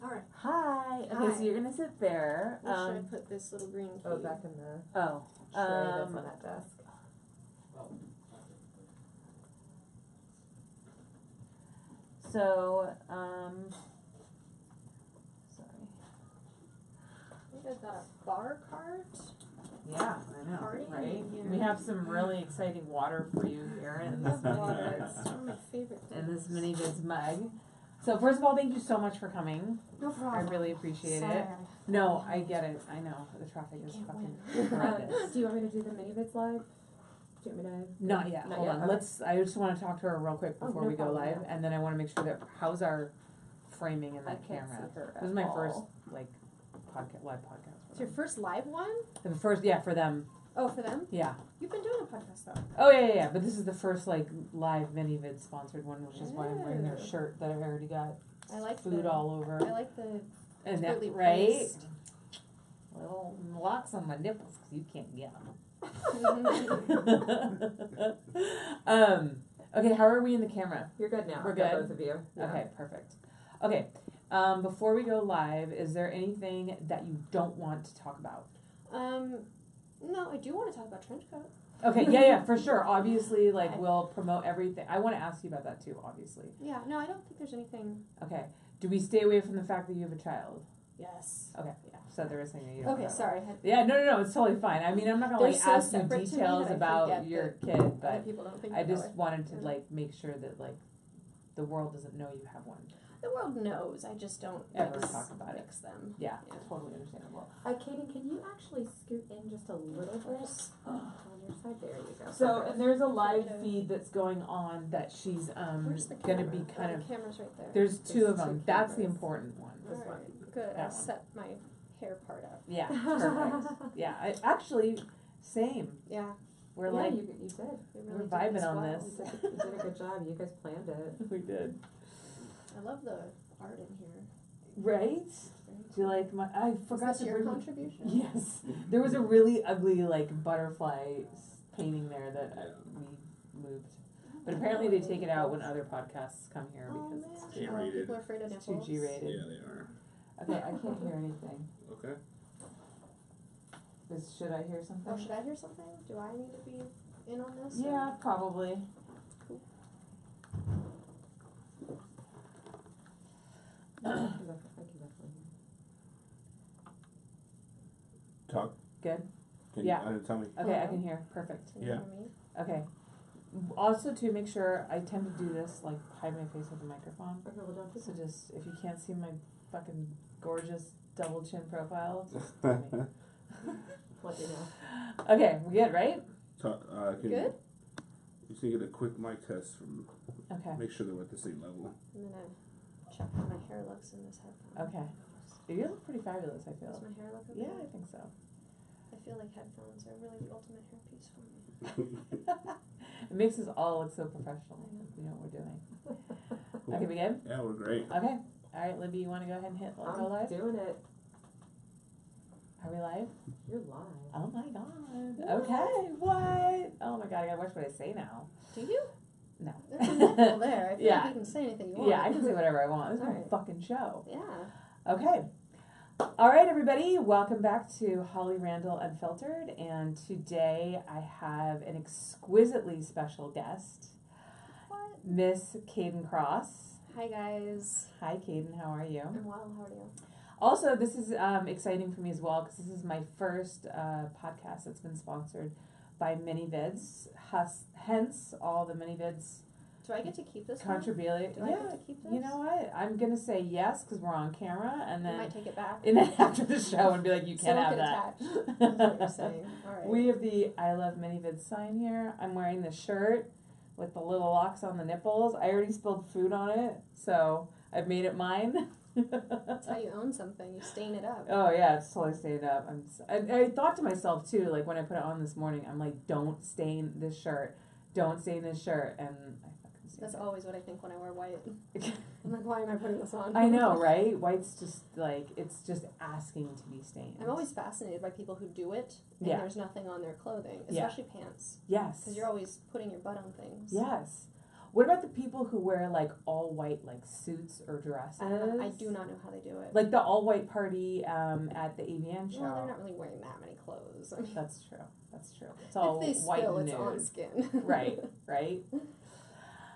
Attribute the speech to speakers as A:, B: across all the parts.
A: Alright.
B: Hi. Okay,
A: Hi.
B: so you're gonna sit there.
A: Where should I put this little green key?
C: Oh, back in the
B: Oh.
C: tray that's on that desk.
B: So, sorry.
A: You guys got a bar cart?
B: Yeah, I know,
A: Party
B: right?
A: in here.
B: We have some really exciting water for you here in
A: I
B: this
A: love water. It's one of my favorite things.
B: in this mini vids mug. So first of all, thank you so much for coming.
A: No problem.
B: I really appreciate
A: Sorry.
B: it. No, I get it. I know the traffic is
A: Can't
B: fucking
A: win.
B: horrendous.
C: Do you want me to do the mini vids live? Do you want me to?
B: Not yet.
C: Not
B: Hold
C: yet,
B: on.
C: okay.
B: Let's. I just want to talk to her real quick
C: Oh,
B: before
C: no
B: we go
C: problem,
B: live,
C: yeah.
B: and then I want to make sure that how's our framing in
C: I
B: that
C: can't
B: camera.
C: see her
B: This is
C: at
B: my
C: all.
B: first like live podcast.
A: It's your first live one?
B: The first, yeah, for them,
A: Oh, for them?
B: yeah.
A: You've been doing a podcast though.
B: Oh yeah. But this is the first like live mini vid sponsored one, which is why I'm wearing their
A: Oh.
B: shirt that I already got
A: I like
B: food
A: the,
B: all over.
A: I like the
B: And that
A: really
B: right?
A: placed.
B: Little locks on my nipples because you can't get them. Okay, how are we in the camera?
C: You're good now.
B: We're
C: I've got
B: good?
C: both of you. Yeah.
B: Okay, perfect. Okay, before we go live, is there anything that you don't want to talk about?
A: No, I do want to talk about trench coat.
B: Okay, yeah, for sure. Obviously, like,
A: Okay.
B: we'll promote everything. I want to ask you about that too, obviously.
A: Yeah, no, I don't think there's anything.
B: Okay, do we stay away from the fact that you have a child?
A: Yes.
B: Okay,
A: Yeah.
B: so there is something that you don't
A: Okay,
B: know.
A: sorry.
B: Yeah, no, it's totally fine. I mean, I'm not gonna
A: They're
B: like
A: so
B: ask you
A: separate to me
B: details
A: that I
B: about
A: forget
B: your
A: that
B: kid,
A: Other
B: but
A: people don't think
B: I
A: that
B: just
A: way.
B: wanted to
A: Yeah.
B: like make sure that like the world doesn't know you have one.
A: The world knows. I just don't
B: Ever
A: mix,
B: talk about it.
A: mix them.
B: Yeah,
A: Yeah.
B: totally understandable.
C: Kayden, can you actually scoot in just a little bit on your side? There you go.
B: So,
C: Perfect.
B: and there's a live feed that's going on that she's
A: Where's the
B: gonna
A: camera?
B: be kind
A: Oh,
B: of.
A: the camera's right there.
B: There's two
C: There's
B: of them.
C: two
B: That's the
C: cameras.
B: important one.
C: This
A: All
C: one.
A: right, good.
B: That
A: I'll
B: one.
A: set my hair part up.
B: Yeah, perfect. Yeah, I actually same.
A: Yeah,
B: We're
C: yeah,
B: like
C: you did.
A: we
B: We're
A: really did
B: vibing
A: this
B: on
A: well.
B: this.
C: You did a good job. You guys planned it.
B: we did.
A: I love the art in here.
B: Right?
A: It's very
B: Do you like my? I forgot
A: Is
B: to
A: this your
B: bring.
A: contribution?
B: Yes, there was a really ugly like butterfly painting there that we moved, but apparently they take it out when other podcasts come here
A: Oh
B: because
A: man,
B: it's
A: oh,
D: G-rated.
A: people are afraid of
B: too
A: nipples.
B: G-rated.
D: Yeah, they are.
B: Okay, I can't hear anything.
D: Okay.
B: Should I hear something?
A: Oh, should I hear something? Do I need to be in on this?
B: Yeah, probably.
A: Cool.
C: I can definitely
D: Talk.
B: Good.
D: Can
B: Yeah.
D: you tell me?
B: Okay, I can hear. Perfect.
A: Can you
D: Yeah.
A: hear me?
B: Okay. Also, to make sure, I tend to do this like hide my face with the microphone.
C: Okay, well, don't do
B: So
C: that.
B: just if you can't see my fucking gorgeous double chin profile, just tell me.
C: Let you know.
B: Okay, we good, right?
D: Talk. Can
A: Good?
D: You can get a quick mic test from.
B: Okay.
D: Make sure they're at the same level.
A: And then I check how my hair looks in this headphone.
B: Okay. You look pretty fabulous, I feel.
A: Does my hair look okay?
B: Yeah, I think so.
A: I feel like headphones are really the ultimate hairpiece for me.
B: It makes us all look so professional. We know what we're doing. Okay, we good?
D: Yeah, we're great.
B: Okay. Alright, Libby, you want to go ahead and hit go
C: I'm
B: live?
C: doing it.
B: Are we live?
C: You're live.
B: Oh my god. Okay, what? Oh my god, I gotta watch what I say now.
A: Do you?
B: No.
A: There's a nipple there. I feel
B: Yeah.
A: like you can say anything you want.
B: Yeah, I can say whatever I want. This is my
A: Alright.
B: fucking show.
A: Yeah.
B: Okay. All right, everybody. Welcome back to Holly Randall Unfiltered. And today I have an exquisitely special guest,
A: What?
B: Miss Kayden Kross.
A: Hi guys.
B: Hi, Kayden. How are you?
A: I'm well. How are you?
B: Also, this is exciting for me as well because this is my first podcast that's been sponsored by MiniVids. Hence, all the MiniVids
A: Do I get to keep this one?
B: contributed.
A: Do I
B: Yeah,
A: get to keep this?
B: you know what? I'm gonna say yes because we're on camera, and
A: You
B: then
A: might take it back.
B: and then after the show, and be like, you can't
A: Someone
B: have
A: could
B: that.
A: attach. That's what you're saying. All right.
B: We have the I Love MiniVids sign here. I'm wearing the shirt with the little locks on the nipples. I already spilled food on it, so I've made it mine.
A: That's how you own something. You stain it up.
B: Oh yeah, it's totally stained up. I thought to myself too, like when I put it on this morning, I'm like, don't stain this shirt. Don't stain this shirt. And I fucking stained
A: That's
B: it.
A: always what I think when I wear white. I'm like, why am I putting this on?
B: I know, right? White's just like, it's just asking to be stained.
A: I'm always fascinated by people who do it and
B: Yeah.
A: there's nothing on their clothing,
B: Yeah.
A: especially pants.
B: Yes.
A: Because you're always putting your butt on things.
B: Yes. What about the people who wear like all white like suits or dresses?
A: I do not know how they do it.
B: Like the all white party at the AVN show.
A: Well, they're not really wearing that many clothes. I mean,
B: That's true. That's true. It's all
A: if they
B: white
A: spill,
B: and
A: it's
B: nude.
A: on skin.
B: Right. Right.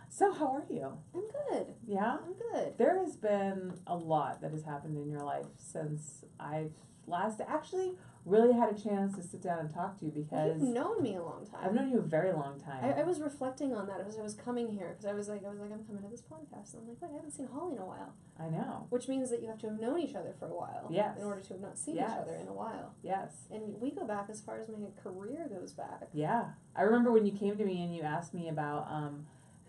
B: So how are you?
A: I'm good.
B: Yeah.
A: I'm good.
B: There has been a lot that has happened in your life since I've last actually really had a chance to sit down and talk to you because
A: You've known me a long time.
B: I've known you a very long time.
A: I was reflecting on that as I was coming here because I was like, I'm coming to this podcast. And I'm like, wait, I haven't seen Holly in a while.
B: I know.
A: Which means that you have to have known each other for a while.
B: Yes.
A: In order to have not seen
B: Yes.
A: each other in a while.
B: Yes.
A: And we go back as far as my career goes back.
B: Yeah. I remember when you came to me and you asked me about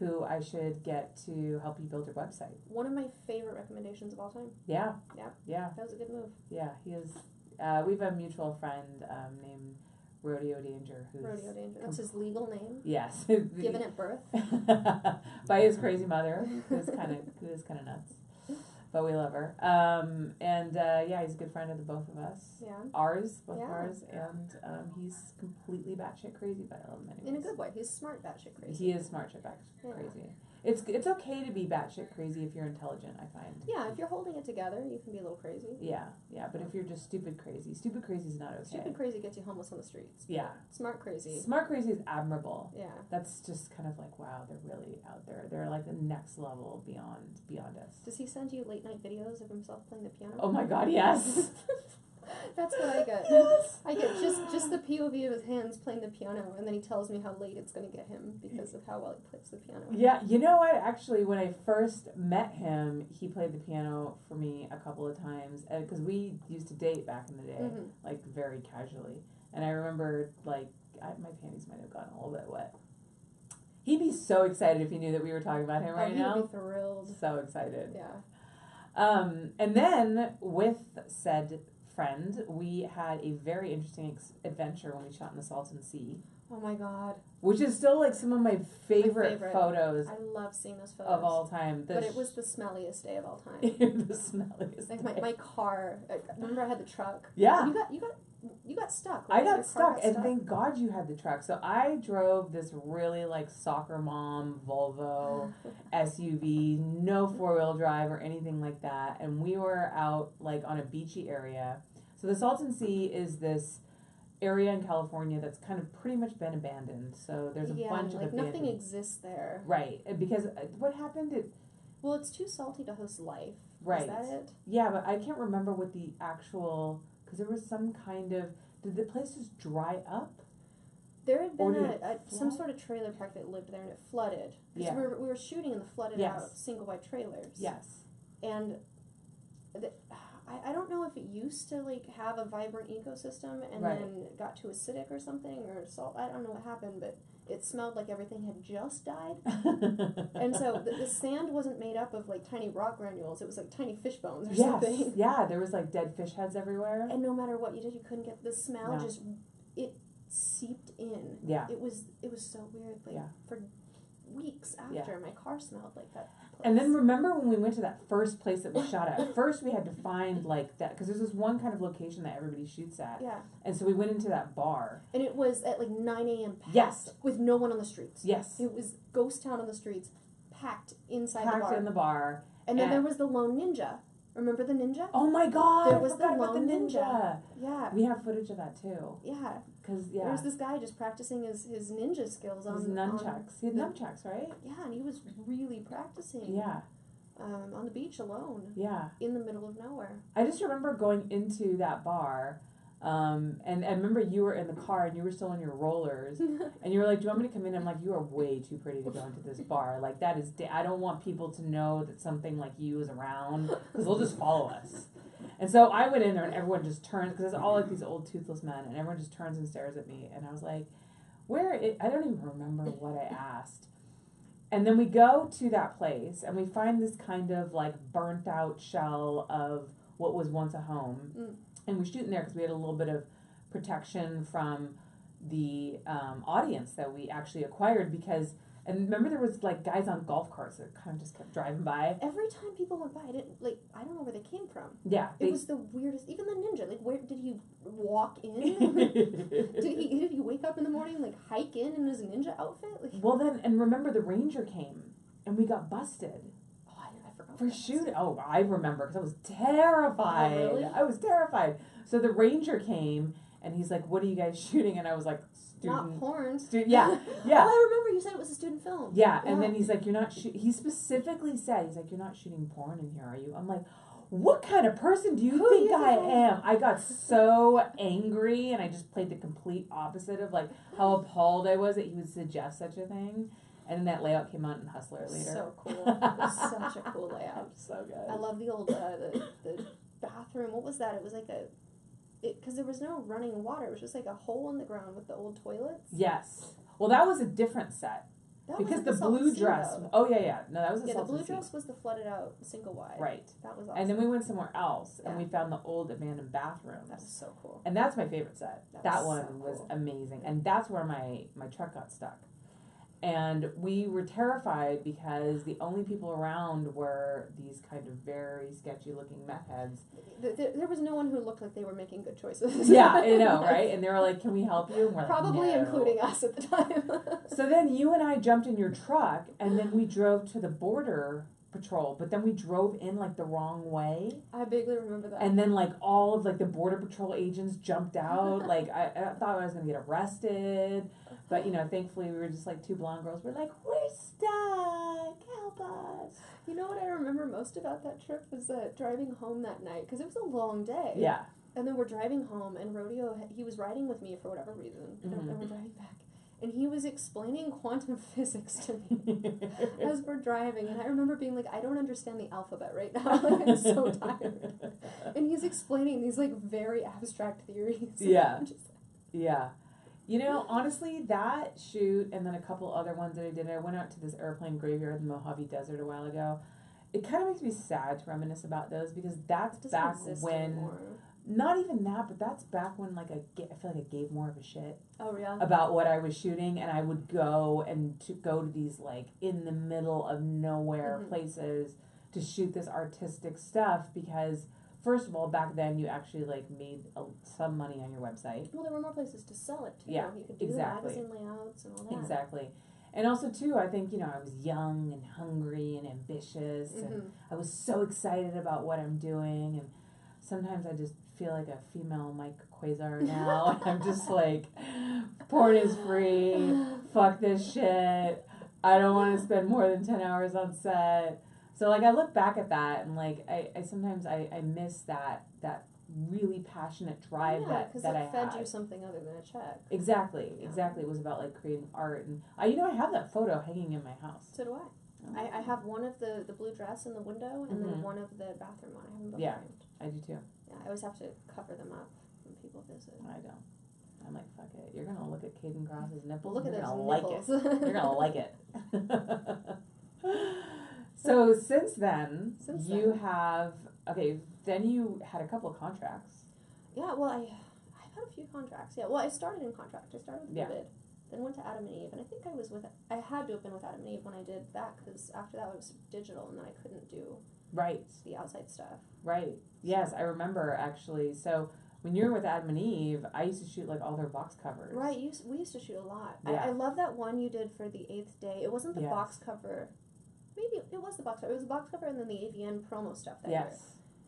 B: who I should get to help you build your website.
A: One of my favorite recommendations of all time.
B: Yeah.
A: Yeah.
B: Yeah.
A: That was a good move.
B: Yeah. He is. We have a mutual friend named Rodeo Danger. Who's
A: Rodeo Danger. That's his legal name.
B: Yes.
A: Given at birth.
B: By his crazy mother, who's kind of nuts, but we love her. Yeah, he's a good friend of the both of us.
A: Yeah.
B: Both
A: Yeah.
B: ours, and he's completely batshit crazy by many ways.
A: In a good way. He's smart batshit crazy.
B: He is smart shit
A: Yeah.
B: crazy. It's okay to be batshit crazy if you're intelligent. I find.
A: Yeah, if you're holding it together, you can be a little crazy.
B: Yeah, but if you're just stupid crazy is not okay.
A: Stupid crazy gets you homeless on the streets.
B: Yeah.
A: Smart crazy.
B: Smart crazy is admirable.
A: Yeah.
B: That's just kind of like, wow, they're really out there. They're like the next level beyond us.
A: Does he send you late night videos of himself playing the piano?
B: Oh my God, yes.
A: That's what I get.
B: Yes.
A: I get just the POV of his hands playing the piano, and then he tells me how late it's going to get him because of how well he plays the piano.
B: Yeah, you know what? Actually, when I first met him, he played the piano for me a couple of times because we used to date back in the day,
A: Mhm.
B: like very casually. And I remember, like, my panties might have gotten a little bit wet. He'd be so excited if he knew that we were talking about him right
A: he
B: now.
A: would be thrilled.
B: So excited.
A: Yeah.
B: And then with said friend, we had a very interesting adventure when we shot in the Salton Sea,
A: Oh my God.
B: which is still like some of my favorite. Photos
A: I love seeing those photos.
B: of all time.
A: But it was the smelliest day of all time.
B: the smelliest.
A: Like my car. Remember I had the truck.
B: Yeah.
A: You got stuck.
B: I
A: Right? Your
B: got
A: car
B: stuck, and thank God you had the truck. So I drove this really like soccer mom Volvo SUV, no 4-wheel drive or anything like that, and we were out like on a beachy area. So the Salton Sea is this area in California that's kind of pretty much been abandoned. So there's a bunch of
A: like
B: abandoned.
A: nothing exists there.
B: Right, because what happened?
A: Well, it's too salty to host life.
B: Right.
A: Is that it?
B: Yeah, but I can't remember what the actual, because there was some kind of, did the place just dry up?
A: There had
B: Or
A: been
B: did it
A: some
B: flood?
A: sort of trailer park that lived there, and it flooded.
B: Yeah.
A: We were shooting in the flooded
B: Yes.
A: out single wide trailers.
B: Yes.
A: And I don't know if it used to like have a vibrant ecosystem and
B: Right.
A: then got too acidic or something or salt. I don't know what happened, but it smelled like everything had just died. And so the sand wasn't made up of like tiny rock granules. It was like tiny fish bones or something.
B: Yeah, there was like dead fish heads everywhere.
A: And no matter what you did, you couldn't get the smell.
B: No.
A: It seeped in.
B: Yeah.
A: It was so weird. Like
B: Yeah.
A: for weeks after, my car smelled like that.
B: And then remember when we went to that first place that we shot at? First we had to find like that, because there's this one kind of location that everybody shoots at.
A: Yeah.
B: And so we went into that bar.
A: And it was at like 9 a.m. packed
B: Yes.
A: with no one on the streets.
B: Yes.
A: It was ghost town on the streets, packed inside the
B: Packed
A: bar.
B: in the bar.
A: And then there was the lone ninja. Remember the ninja?
B: Oh my God!
A: There
B: I
A: was the
B: forgot about the
A: lone
B: ninja.
A: Yeah.
B: We have footage of that too.
A: Yeah.
B: Cause
A: There was this guy just practicing his ninja skills on
B: his nunchucks. He had nunchucks, right?
A: Yeah, and he was really practicing.
B: Yeah.
A: On the beach alone.
B: Yeah.
A: In the middle of nowhere.
B: I just remember going into that bar, and I remember you were in the car and you were still on your rollers, and you were like, "Do you want me to come in?" I'm like, "You are way too pretty to go into this bar. Like that is, I don't want people to know that something like you is around because they'll just follow us." And so I went in there and everyone just turns, because it's all like these old toothless men, and everyone just turns and stares at me, and I was like, I don't even remember what I asked. And then we go to that place and we find this kind of like burnt out shell of what was once a home.
A: Mm.
B: And we shoot in there because we had a little bit of protection from the audience that we actually acquired, because, and remember there was like guys on golf carts that kind of just kept driving by.
A: Every time people went by, I don't know where they came from.
B: Yeah.
A: It was the weirdest. Even the ninja, like, where did he walk in? did he wake up in the morning, like, hike in his ninja outfit? Like,
B: Well then, and remember the ranger came. and we got busted
A: Oh, I forgot.
B: for
A: about
B: shooting.
A: that.
B: Oh, I remember because I was terrified.
A: Oh, really?
B: I was terrified. So the ranger came and he's like, "What are you guys shooting?" And I was like,
A: Not porn.
B: Yeah, yeah.
A: Oh, I remember you said it was a student film.
B: Yeah, and then he's like, "You're not." He specifically said, "He's like, you're not shooting porn in here, are you?" I'm like, "What kind of person do you
A: Who
B: think
A: do you
B: I
A: think I
B: am?" I got so angry, and I just played the complete opposite of like how appalled I was that he would suggest such a thing. And then that layout came out in Hustler later.
A: So cool. It was such a cool layout.
B: So good.
A: I love the old the bathroom. What was that? It was like because there was no running water. It was just like a hole in the ground with the old toilets.
B: Yes. Well, that was a different set.
A: That
B: Because
A: was
B: the
A: at Salton
B: blue
A: Sea,
B: dress.
A: though.
B: Oh, yeah. No, that was a
A: Yeah, the
B: Salton
A: blue
B: Sea.
A: dress was the flooded out single wide.
B: Right.
A: That was awesome.
B: And then we went somewhere else, and
A: Yeah.
B: we found the old abandoned bathrooms.
A: That was so cool.
B: And that's my favorite set.
A: That
B: That
A: was
B: one
A: so
B: was
A: cool.
B: amazing. And that's where my truck got stuck. And we were terrified because the only people around were these kind of very sketchy looking meth heads.
A: There was no one who looked like they were making good choices.
B: Yeah, I know, right? And they were like, "Can we help you?" And we're
A: Probably
B: like, "No."
A: including us at the time.
B: So then you and I jumped in your truck, and then we drove to the border patrol, but then we drove in like the wrong way.
A: I vaguely remember that.
B: And then like all of like the border patrol agents jumped out. Like I thought I was gonna get arrested, but you know, thankfully we were just like two blonde girls. We're like, "We're stuck, help us."
A: You know what I remember most about that trip was driving home that night, because it was a long day.
B: Yeah.
A: And then we're driving home, and Rodeo, he was riding with me for whatever reason, and we're driving back. And he was explaining quantum physics to me as we're driving. And I remember being like, I don't understand the alphabet right now. Like, I'm so tired. And he's explaining these, like, very abstract theories.
B: Yeah.
A: I'm just
B: Yeah. You know, honestly, that shoot and then a couple other ones that I did, I went out to this airplane graveyard in the Mojave Desert a while ago. It kind of makes me sad to reminisce about those because that's
A: doesn't
B: back
A: exist
B: when,
A: anymore.
B: not even that, but that's back when like I feel like I gave more of a shit
A: Oh, yeah?
B: about what I was shooting, and I would go to these like in the middle of nowhere places to shoot this artistic stuff because first of all, back then you actually like made some money on your website.
A: Well, there were more places to sell it, too.
B: Yeah,
A: You could do
B: exactly.
A: the magazine layouts and all that.
B: Exactly. And also too, I think, you know, I was young and hungry and ambitious and I was so excited about what I'm doing, and sometimes I just feel like a female Mike Quasar now. I'm just like, porn is free, fuck this shit, I don't want to spend more than 10 hours on set. So like I look back at that and like I sometimes I miss that really passionate drive that I
A: it fed
B: had.
A: you something other than a check.
B: Exactly. It was about like creating art, and I have that photo hanging in my house.
A: So do I. I have one of the blue dress in the window, and then one of the bathroom one. I have them both framed.
B: I do too.
A: Yeah, I always have to cover them up when people visit.
B: I don't. I'm like, fuck it. You're gonna look at Kayden Kross's nipples.
A: Look at
B: you're
A: those
B: gonna
A: nipples.
B: like it. You're gonna like it. So since then, you have Then you had a couple of contracts.
A: Yeah, well, I've had a few contracts. Yeah, well, I started in contract. I started with Vivid, then went to Adam and Eve, and I think I had to have been with Adam and Eve when I did that, because after that it was digital, and then I couldn't do the outside stuff.
B: Right. Yes, I remember actually. So when you were with Adam and Eve, I used to shoot like all their box covers.
A: Right. We used to shoot a lot.
B: Yeah.
A: I love that one you did for the 8th day. It wasn't the box cover. Maybe it was the box cover. It was the box cover and then the AVN promo stuff that year.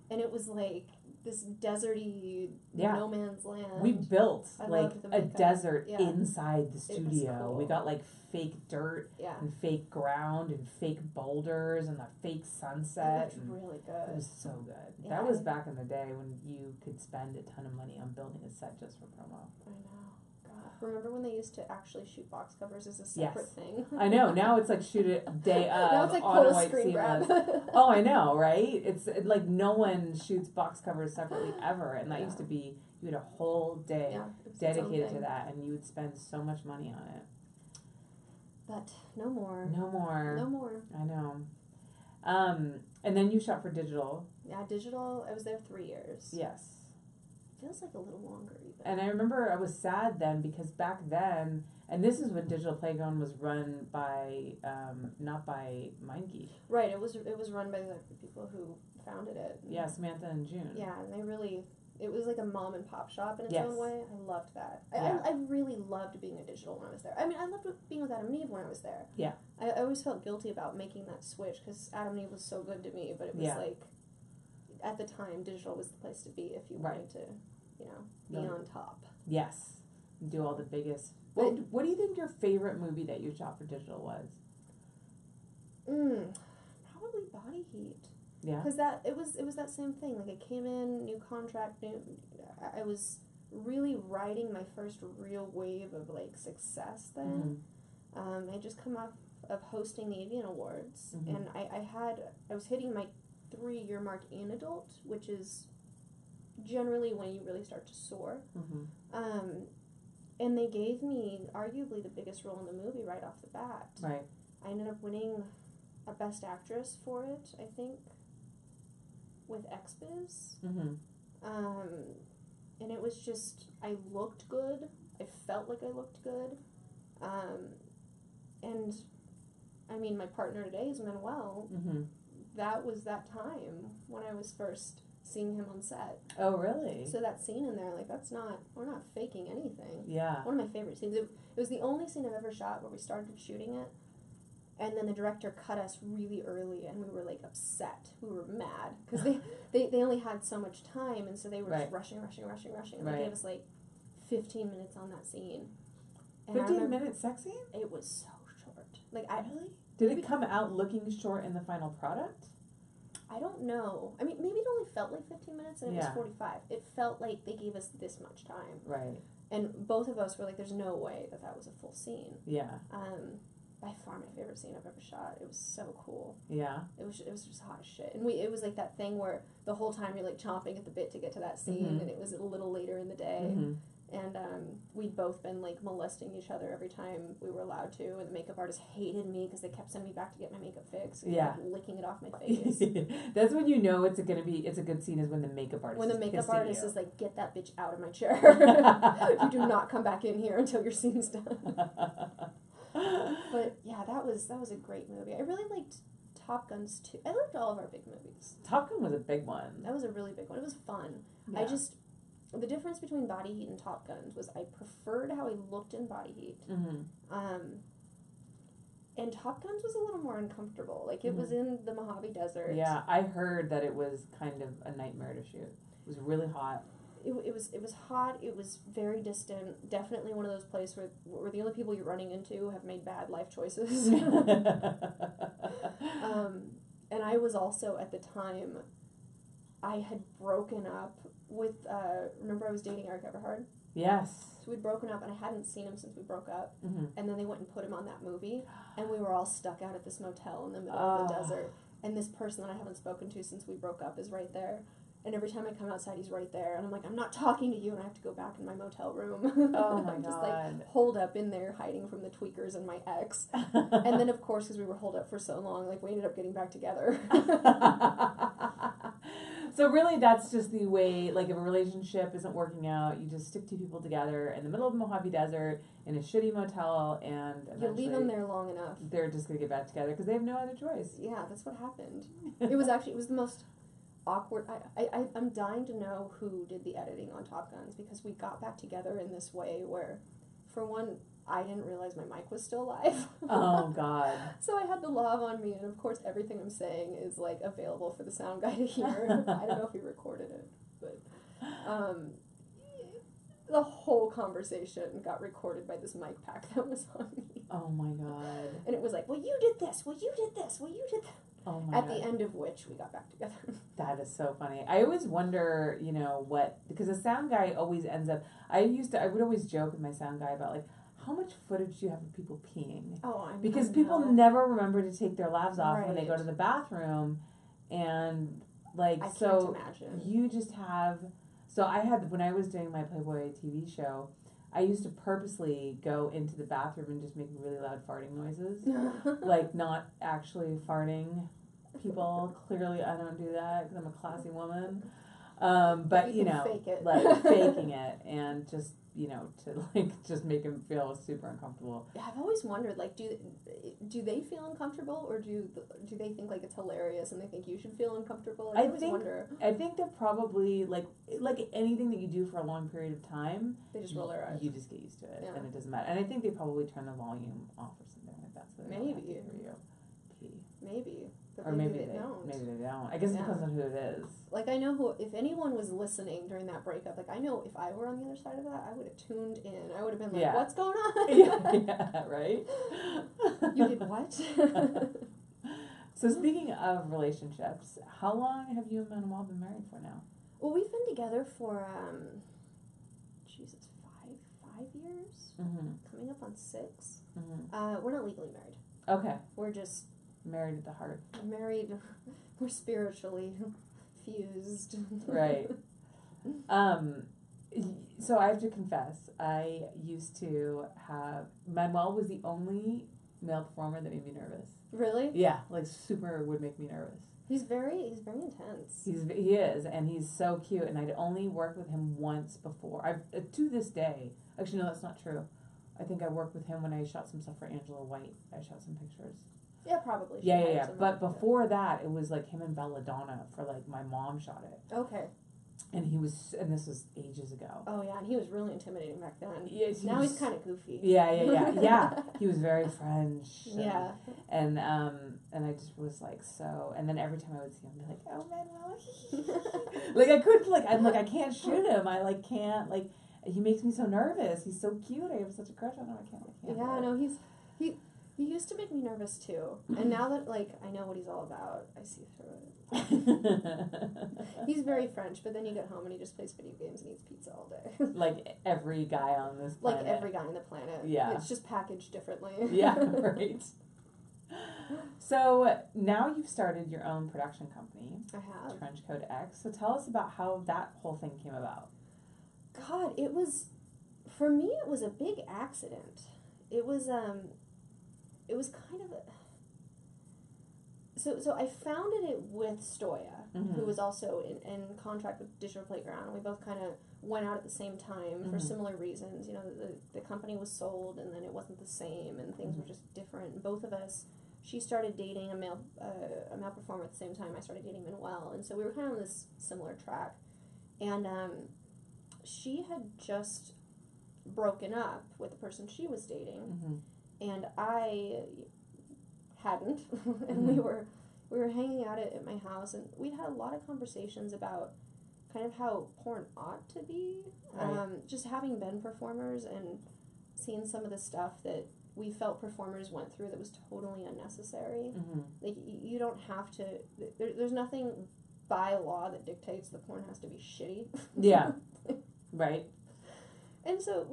A: And it was like this deserty no man's land.
B: We built like a desert
A: Yeah.
B: inside the studio.
A: Cool.
B: We got like fake dirt and fake ground and fake boulders and a fake sunset.
A: It looked really good.
B: It was so good.
A: Yeah.
B: That was back in the day when you could spend a ton of money on building a set just for promo.
A: I know. God. Remember when they used to actually shoot box covers as a separate thing?
B: I know. Now it's like shoot it day of
A: now it's like
B: on
A: pull
B: a
A: a
B: white
A: screen
B: seamless.
A: grab.
B: Oh, I know, right? It's like no one shoots box covers separately ever, and that used to be you had a whole day dedicated to that, and you would spend so much money on it.
A: But no more.
B: No more.
A: No more.
B: I know. And then you shot for digital.
A: Yeah, digital. I was there 3 years.
B: Yes.
A: Feels like a little longer even.
B: And I remember I was sad then because back then, and this is when Digital Playground was run by, not by MindGeek.
A: Right. It was run by the people who founded it.
B: Yeah, Samantha and June.
A: Yeah, and it was like a mom and pop shop in its
B: Yes.
A: own way. I loved that.
B: Yeah.
A: I really loved being a digital when I was there. I mean, I loved being with Adam and Eve when I was there.
B: Yeah.
A: I always felt guilty about making that switch because Adam and Eve was so good to me, but it was
B: Yeah.
A: like, at the time, digital was the place to be if you
B: Right.
A: wanted to, you know, be
B: No.
A: on top.
B: Yes. Do all the biggest.
A: But-
B: What do you think your favorite movie that you shot for digital was?
A: Probably Body Heat.
B: Yeah.
A: Because it was that same thing. Like, I came in, new contract, I was really riding my first real wave of, like, success then. I just come off of hosting the Avian Awards,
B: Mhm.
A: and I was hitting my 3-year mark in adult, which is generally when you really start to soar.
B: Mm-hmm.
A: And they gave me arguably the biggest role in the movie right off the bat.
B: Right.
A: I ended up winning a Best Actress for it, I think, with XBiz.
B: Mm-hmm.
A: And it was just, I looked good. I felt like I looked good. And, I mean, my partner today is Manuel.
B: Mm-hmm.
A: That was that time when I was first seeing him on set.
B: Oh, really?
A: So that scene in there, like, we're not faking anything.
B: Yeah.
A: One of my favorite scenes. It was the only scene I've ever shot where we started shooting it, and then the director cut us really early, and we were, like, upset. We were mad, because they only had so much time, and so they were
B: Right.
A: just rushing, and
B: Right.
A: they gave us, like, 15 minutes on that scene. And
B: 15-minute sex scene?
A: It was so short. Like,
B: Really? Did it come out looking short in the final product?
A: I don't know. I mean, maybe it only felt like 15 minutes, and it
B: Yeah.
A: was 45. It felt like they gave us this much time.
B: Right.
A: And both of us were like, there's no way that was a full scene.
B: Yeah.
A: By far my favorite scene I've ever shot. It was so cool.
B: Yeah.
A: It was just hot as shit. And it was like that thing where the whole time you're like chomping at the bit to get to that scene,
B: Mhm.
A: and it was a little later in the day.
B: Mm-hmm.
A: And we'd both been like molesting each other every time we were allowed to, and the makeup artist hated me because they kept sending me back to get my makeup fixed. And
B: Yeah.
A: like, licking it off my face.
B: That's when you know it's a good scene is when the makeup artist
A: When the
B: is
A: makeup
B: pissed at
A: artist
B: you.
A: is like, get that bitch out of my chair. You do not come back in here until your scene's done. But yeah, that was a great movie. I really liked Top Guns too. I liked all of our big movies.
B: Top Gun was a big one.
A: That was a really big one. It was fun.
B: Yeah.
A: The difference between Body Heat and Top Guns was I preferred how I looked in Body Heat.
B: Mm-hmm.
A: And Top Guns was a little more uncomfortable. Like, it was in the Mojave Desert.
B: Yeah, I heard that it was kind of a nightmare to shoot. It was really hot.
A: It was hot. It was very distant. Definitely one of those places where the only people you're running into have made bad life choices. And I was also, at the time, I had broken up with, remember I was dating Eric Everhard?
B: Yes.
A: So we'd broken up, and I hadn't seen him since we broke up.
B: Mm-hmm.
A: And then they went and put him on that movie, and we were all stuck out at this motel in the middle of the desert. And this person that I haven't spoken to since we broke up is right there. And every time I come outside, he's right there. And I'm like, I'm not talking to you, and I have to go back in my motel room.
B: Oh, my
A: I'm just,
B: God.
A: like, holed up in there, hiding from the tweakers and my ex. And then, of course, because we were holed up for so long, like, we ended up getting back together.
B: So really, that's just the way, like, if a relationship isn't working out, you just stick two people together in the middle of the Mojave Desert in a shitty motel, and
A: You leave them there long enough.
B: they're just going to get back together because they have no other choice.
A: Yeah, that's what happened. It was the most awkward. I'm dying to know who did the editing on Top Guns, because we got back together in this way where, for one, I didn't realize my mic was still live.
B: Oh, God.
A: So I had the lav on me, and of course everything I'm saying is, like, available for the sound guy to hear. I don't know if he recorded it, but the whole conversation got recorded by this mic pack that was on me.
B: Oh, my God.
A: And it was like, well, you did this, well, you did this, well, you did that.
B: Oh, my
A: At
B: God.
A: the end of which we got back together.
B: That is so funny. I always wonder, because the sound guy always ends up, I would always joke with my sound guy about, like, how much footage do you have of people peeing?
A: Oh, I know.
B: Because people never remember to take their lavs off when they go
A: Right.
B: to the bathroom, and, like,
A: I
B: so
A: can't imagine.
B: you just have, so I had, when I was doing my Playboy TV show, I used to purposely go into the bathroom and just make really loud farting noises. Like, not actually farting. People, clearly I don't do that because I'm a classy woman. But,
A: You can fake it.
B: like, faking it and just to like just make him feel super uncomfortable.
A: Yeah, I've always wondered, like, do they feel uncomfortable, or do they think like it's hilarious and they think you should feel uncomfortable? I always wonder.
B: I think they're probably like anything that you do for a long period of time,
A: they just roll their eyes.
B: You just get used to it,
A: Yeah.
B: and it doesn't matter. And I think they probably turn the volume off or something like that, so they don't have to hear you.
A: Maybe. But
B: Or maybe they
A: don't.
B: Maybe they don't. I guess it depends on who it is.
A: Like, I know if anyone was listening during that breakup, like, I know if I were on the other side of that, I would have tuned in. I would have been like, what's going on?
B: yeah, right?
A: You did what?
B: So speaking of relationships, how long have you and Manuel been married for now?
A: Well, we've been together for, 5 years?
B: Mm-hmm.
A: Coming up on 6.
B: Mm-hmm.
A: We're not legally married.
B: Okay.
A: We're just...
B: Married at the heart.
A: Married, we're spiritually fused.
B: Right. So I have to confess, I used to have, Manuel was the only male performer that made me nervous.
A: Really?
B: Yeah, like super would make me nervous.
A: He's very intense.
B: He is, and he's so cute, and I'd only worked with him once before. To this day, actually no, that's not true. I think I worked with him when I shot some stuff for Angela White. I shot some pictures.
A: Yeah, probably.
B: Yeah. But before that, it was like him and Belladonna for like my mom shot it.
A: Okay.
B: And this was ages ago.
A: Oh yeah, and he was really intimidating back then.
B: Yes,
A: now he's kind of goofy.
B: Yeah. He was very French.
A: Yeah.
B: And I just was like so. And then every time I would see him, I'd be like, oh Manuel, like I couldn't I can't shoot him. I like can't like. He makes me so nervous. He's so cute. I have such a crush on him. I can't.
A: Yeah, no, he used to make me nervous too. And now that like I know what he's all about, I see through it. He's very French, but then you get home and he just plays video games and eats pizza all day.
B: Like every guy on this planet.
A: Like every guy on the planet.
B: Yeah.
A: It's just packaged differently.
B: Yeah, right. So now you've started your own production company.
A: I have.
B: Trenchcoat X. So tell us about how that whole thing came about.
A: God, for me it was a big accident. It was kind of a... So I founded it with Stoya, who was also in contract with Digital Playground. We both kind of went out at the same time for similar reasons. You know, the company was sold and then it wasn't the same and things were just different. And both of us, she started dating a male performer at the same time. I started dating Manuel. And so we were kind of on this similar track. And she had just broken up with the person she was dating. And I hadn't, and we were hanging out at my house, and we'd had a lot of conversations about kind of how porn ought to be, just having been performers and seeing some of the stuff that we felt performers went through that was totally unnecessary. Like, you don't have to, there's nothing by law that dictates the porn has to be shitty.
B: Yeah, right.
A: And so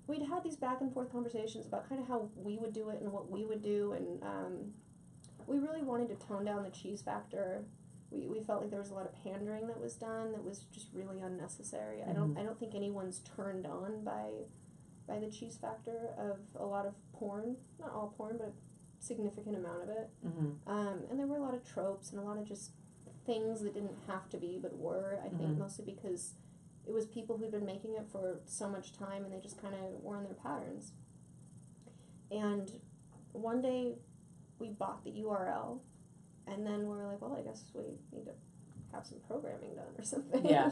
A: we'd had these back and forth conversations about kind of how we would do it and what we would do, and we really wanted to tone down the cheese factor. We felt like there was a lot of pandering that was done that was just really unnecessary. I don't think anyone's turned on by the cheese factor of a lot of porn, not all porn, but a significant amount of it. And there were a lot of tropes and a lot of just things that didn't have to be but were. I think mostly because it was people who'd been making it for so much time and they just kind of were in their patterns. And one day we bought the URL and then we were like, well, I guess we need to have some programming done or something.
B: Yeah.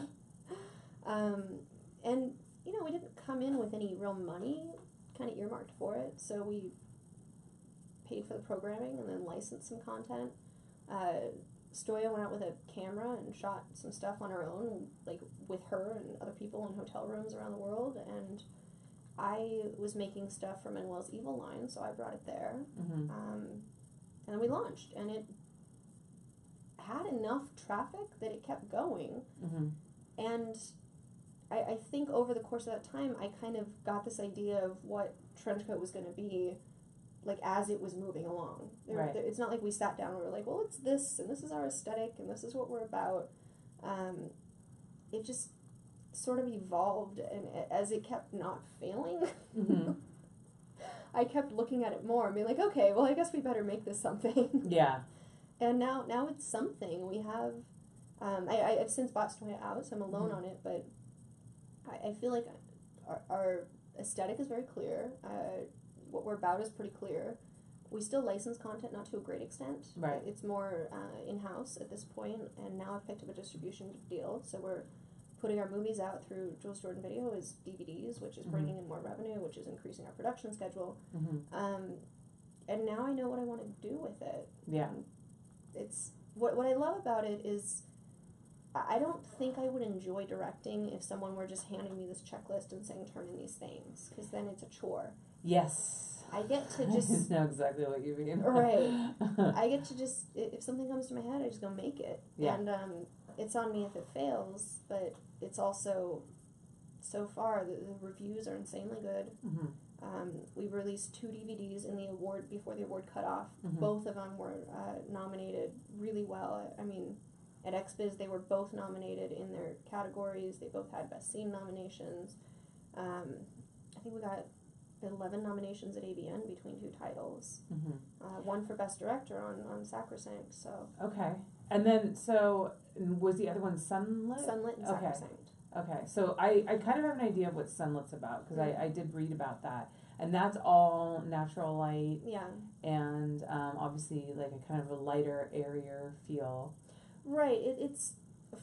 A: And, you know, we didn't come in with any real money kind of earmarked for it, so we paid for the programming and then licensed some content. Stoya went out with a camera and shot some stuff on her own, like with her and other people in hotel rooms around the world, and I was making stuff for Manuel's Evil line, so I brought it there. And then we launched, and it had enough traffic that it kept going. And I think over the course of that time, I kind of got this idea of what Trenchcoat was going to be, like, as it was moving along. It's not like we sat down and we were like, well, it's this, and this is our aesthetic, and this is what we're about. It just sort of evolved, and as it kept not failing, I kept looking at it more and being like, okay, well, I guess we better make this something.
B: Yeah.
A: And now it's something. We have, I've since bought Stoya out, so I'm alone on it, but I feel like our aesthetic is very clear. What we're about is pretty clear. We still license content, not to a great extent.
B: Right.
A: It's more in-house at this point, and now I've picked up a distribution deal, so we're putting our movies out through Jules Jordan Video as DVDs, which is bringing in more revenue, which is increasing our production schedule. And now I know what I want to do with it.
B: Yeah.
A: It's what I love about it is I don't think I would enjoy directing if someone were just handing me this checklist and saying turn in these things, because then it's a chore.
B: Yes.
A: I get to just
B: know exactly what you mean.
A: Right. I get to just, if something comes to my head, I just go make it.
B: Yeah.
A: And it's on me if it fails, but it's also, so far, the reviews are insanely good. We released 2 DVDs in the award, before the award cutoff. Both of them were nominated really well. I mean, at XBiz, they were both nominated in their categories. They both had Best Scene nominations. I think we got 11 nominations at AVN between 2 titles. One for Best Director on Sacrosanct, so.
B: Okay. And then, so, was the other one Sunlit?
A: Sunlit and Sacrosanct.
B: Okay, so I kind of have an idea of what Sunlit's about, because I did read about that. And that's all natural light.
A: Yeah.
B: And obviously, like, a kind of a lighter, airier feel.
A: Right. It's,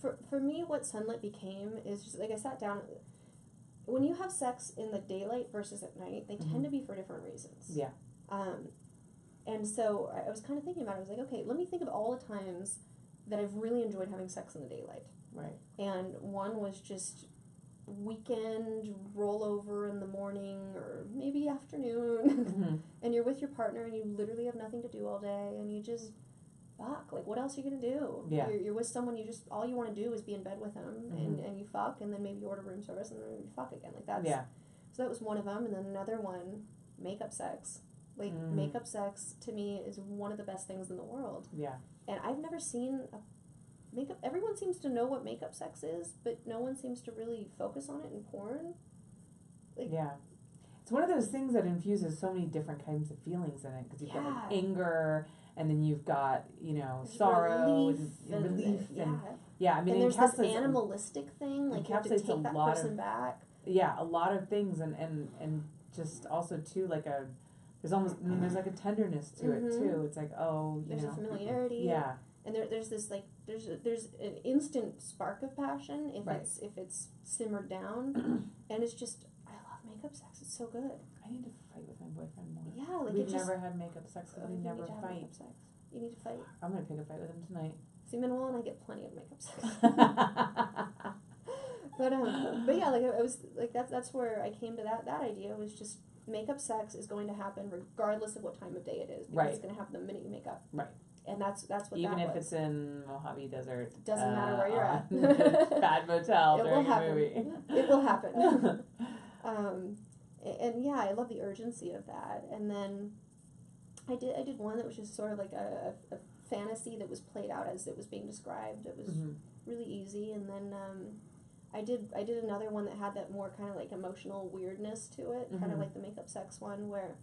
A: for me, what Sunlit became is just, like, I sat down. When you have sex in the daylight versus at night, they tend to be for different reasons.
B: Yeah.
A: And so I was kind of thinking about it. I was like, okay, let me think of all the times that I've really enjoyed having sex in the daylight.
B: Right.
A: And one was just weekend rollover in the morning or maybe afternoon. And you're with your partner and you literally have nothing to do all day and you just fuck. Like, what else are you going to do?
B: Yeah.
A: You're with someone, you just, all you want to do is be in bed with them and you fuck, and then maybe you order room service and then you fuck again. Like, that's, so that was one of them. And then another one, makeup sex. Like, makeup sex to me is one of the best things in the world.
B: Yeah.
A: And I've never seen makeup, everyone seems to know what makeup sex is, but no one seems to really focus on it in porn. Like,
B: yeah. It's one of those things that infuses so many different kinds of feelings in it, because you've got, like, anger, and then you've got, you know, sorrow and relief and I mean,
A: and there's this animalistic thing, like you have to take that person back.
B: Yeah, a lot of things, and just also too, like there's like a tenderness to it too. It's like, oh, you
A: there's
B: know,
A: a familiarity.
B: Yeah.
A: And there's this, like, there's an instant spark of passion if it's simmered down, and it's just, I love makeup sex. It's so good.
B: I need to fight with my boyfriend more.
A: Yeah, like,
B: we've never had makeup sex because we never fight.
A: Makeup sex. You need to fight.
B: I'm gonna pick a fight with him tonight.
A: See, Manuel and I get plenty of makeup sex. But yeah, like, I was like, that's where I came to that idea, was just makeup sex is going to happen regardless of what time of day it is, because it's going to happen the minute you make up.
B: Right.
A: And that's what
B: even
A: that
B: if
A: was.
B: it's in Mojave Desert.
A: Doesn't matter where you're at.
B: Bad motel during a movie.
A: It will happen. And yeah, I love the urgency of that. And then I did one that was just sort of like a fantasy that was played out as it was being described. It was really easy. And then I did another one that had that more kind of like emotional weirdness to it, kind of like the makeup sex one, where